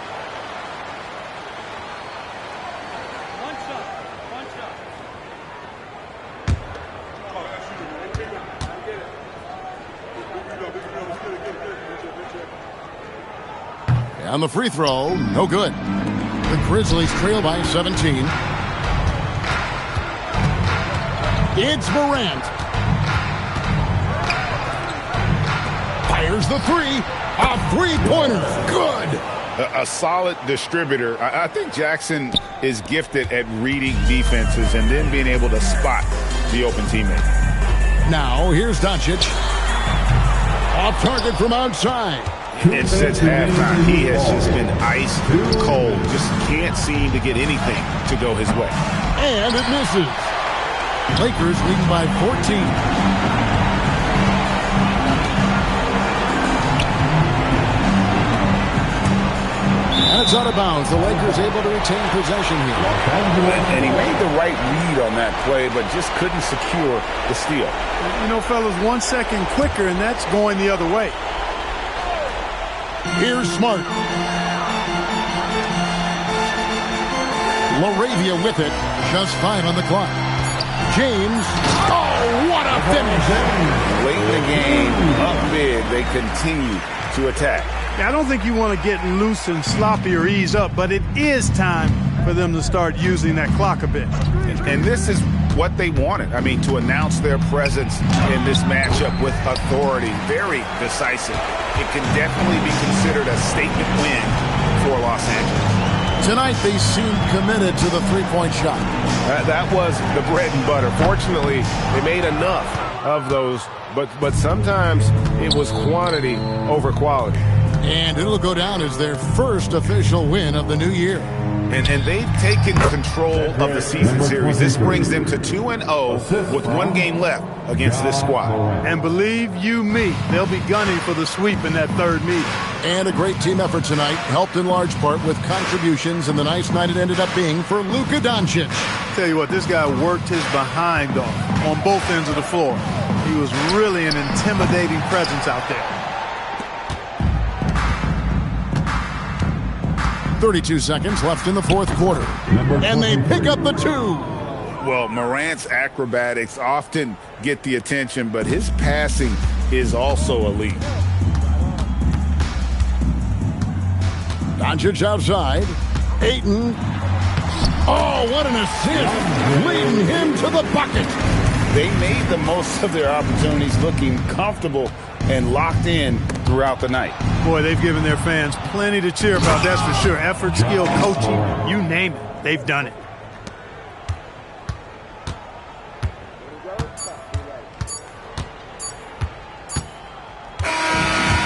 On the free throw, no good. The Grizzlies trail by 17. It's Morant. Fires the 3. A 3-pointer. Good. A solid distributor. I think Jackson is gifted at reading defenses and then being able to spot the open teammate. Now, here's Doncic. Off target from outside. And since halftime, he has just been ice cold. Just can't seem to get anything to go his way. And it misses. Lakers leading by 14. And it's out of bounds. The Lakers able to retain possession here. And he made the right read on that play, but just couldn't secure the steal. You know, fellas, 1 second quicker, and that's going the other way. Here's Smart. Laravia with it. Just 5 on the clock. James. Oh, what a finish. Late in the game, up big, they continue to attack. I don't think you want to get loose and sloppy or ease up, but it is time for them to start using that clock a bit. And this is what they wanted. I mean, to announce their presence in this matchup with authority. Very decisive. It can definitely be considered a statement win for Los Angeles. Tonight, they seemed committed to the 3-point shot. That was the bread and butter. Fortunately, they made enough of those, but sometimes it was quantity over quality. And it'll go down as their first official win of the new year. And they've taken control of the season series. This brings them to 2-0 with 1 game left against this squad. And believe you me, they'll be gunning for the sweep in that third meeting. And a great team effort tonight, helped in large part with contributions, and the nice night it ended up being for Luka Doncic. Tell you what, this guy worked his behind off on both ends of the floor. He was really an intimidating presence out there. 32 seconds left in the fourth quarter. And they pick up the 2. Well, Morant's acrobatics often get the attention, but his passing is also elite. Doncic outside. Ayton. Oh, what an assist. Leading him to the bucket. They made the most of their opportunities, looking comfortable and locked in throughout the night. Boy, they've given their fans plenty to cheer about, that's for sure. Effort, skill, coaching, you name it, they've done it.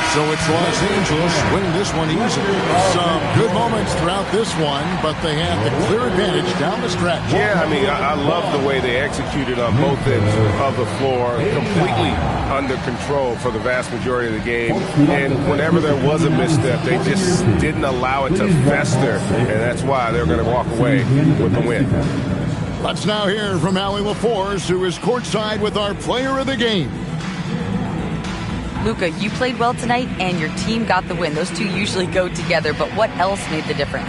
So it's Los Angeles winning this one easily. Some good moments throughout this one, but they had the clear advantage down the stretch. Yeah, I mean, I love the way they executed on both ends of the floor, completely under control for the vast majority of the game. And whenever there was a misstep, they just didn't allow it to fester, and that's why they're going to walk away with the win. Let's now hear from Allie LaForce, who is courtside with our player of the game. Luka, you played well tonight, and your team got the win. Those two usually go together, but what else made the difference?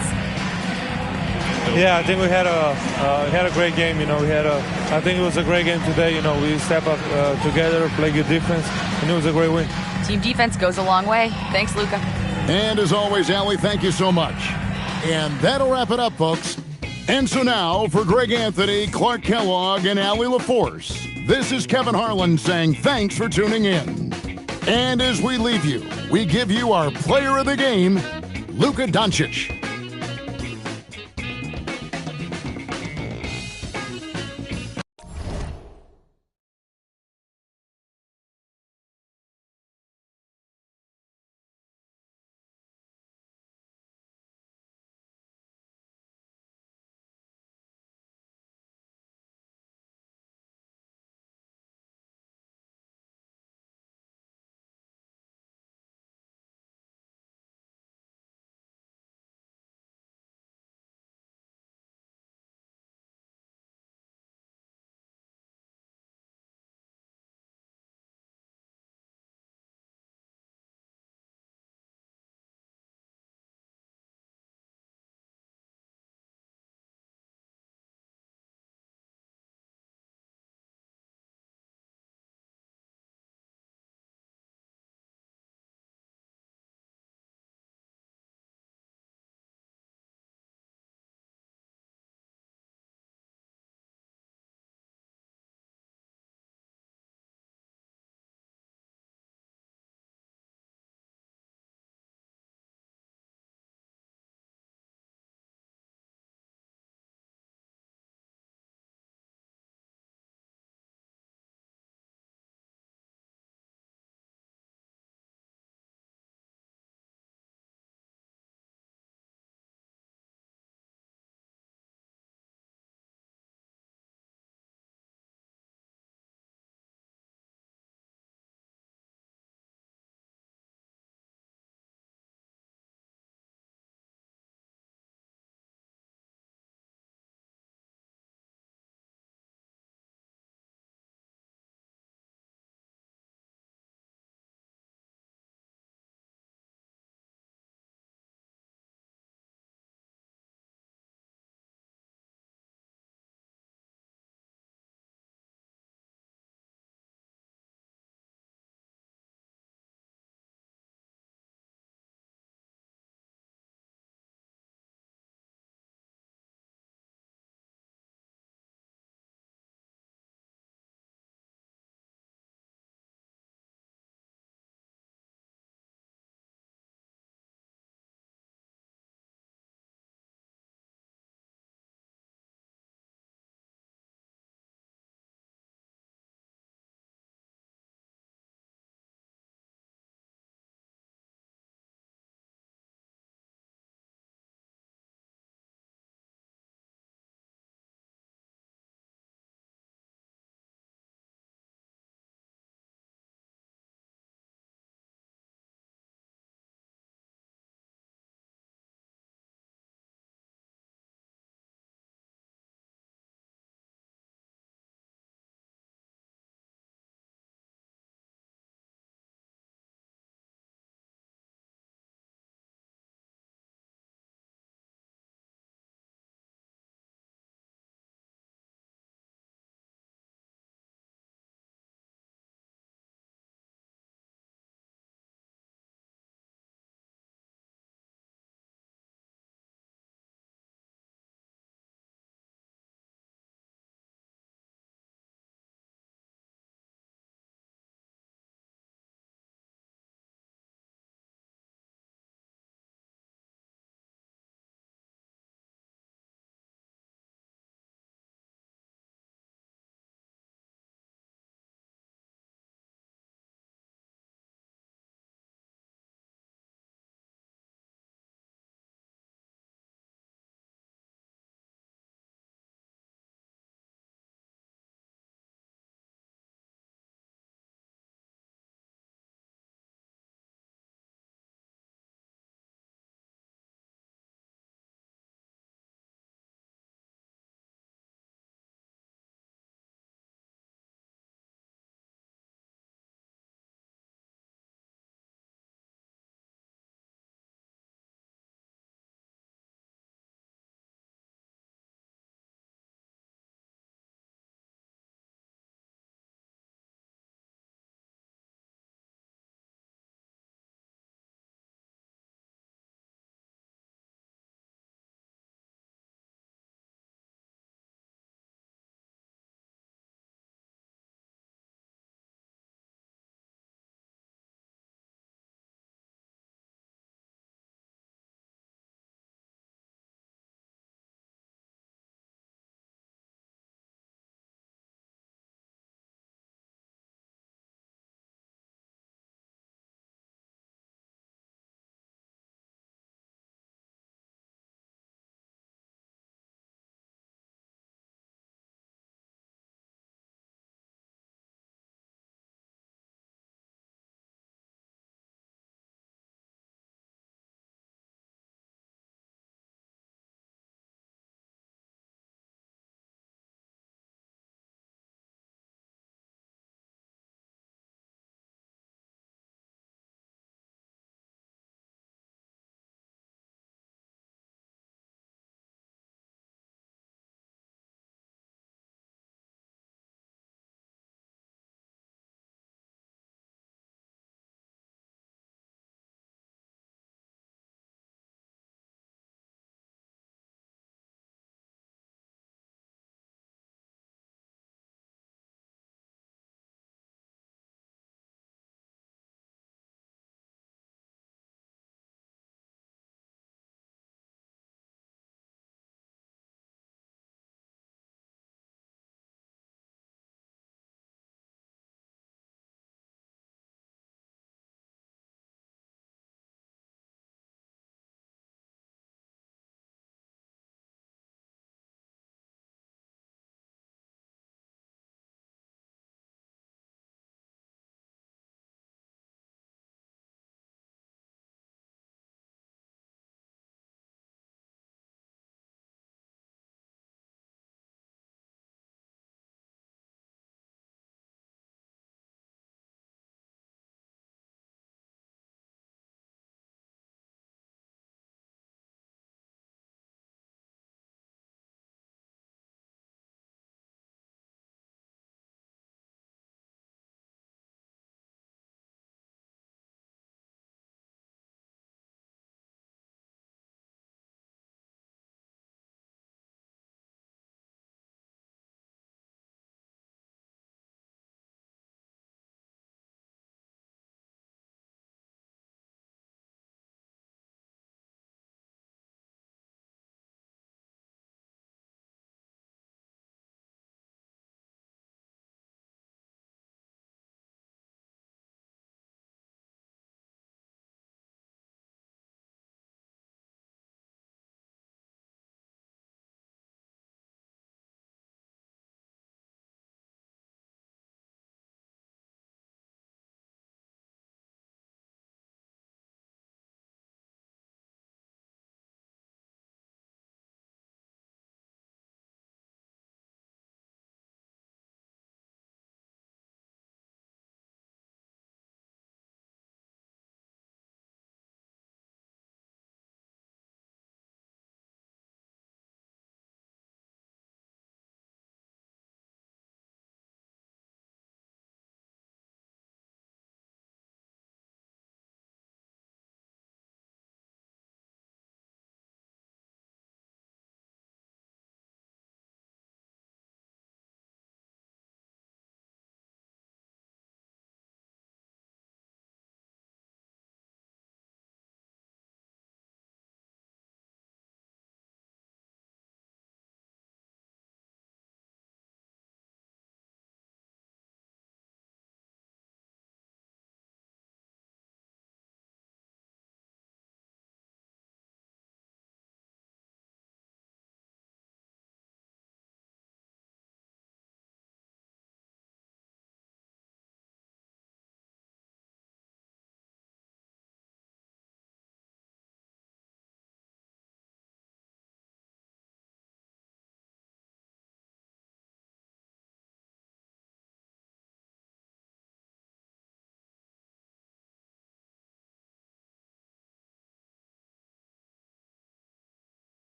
Yeah, I think we had a great game. I think it was a great game today. We step up together, play good defense, and it was a great win. Team defense goes a long way. Thanks, Luka. And as always, Allie, thank you so much. And that'll wrap it up, folks. And so now, for Greg Anthony, Clark Kellogg, and Allie LaForce, this is Kevin Harlan saying thanks for tuning in. And as we leave you, we give you our player of the game, Luka Doncic.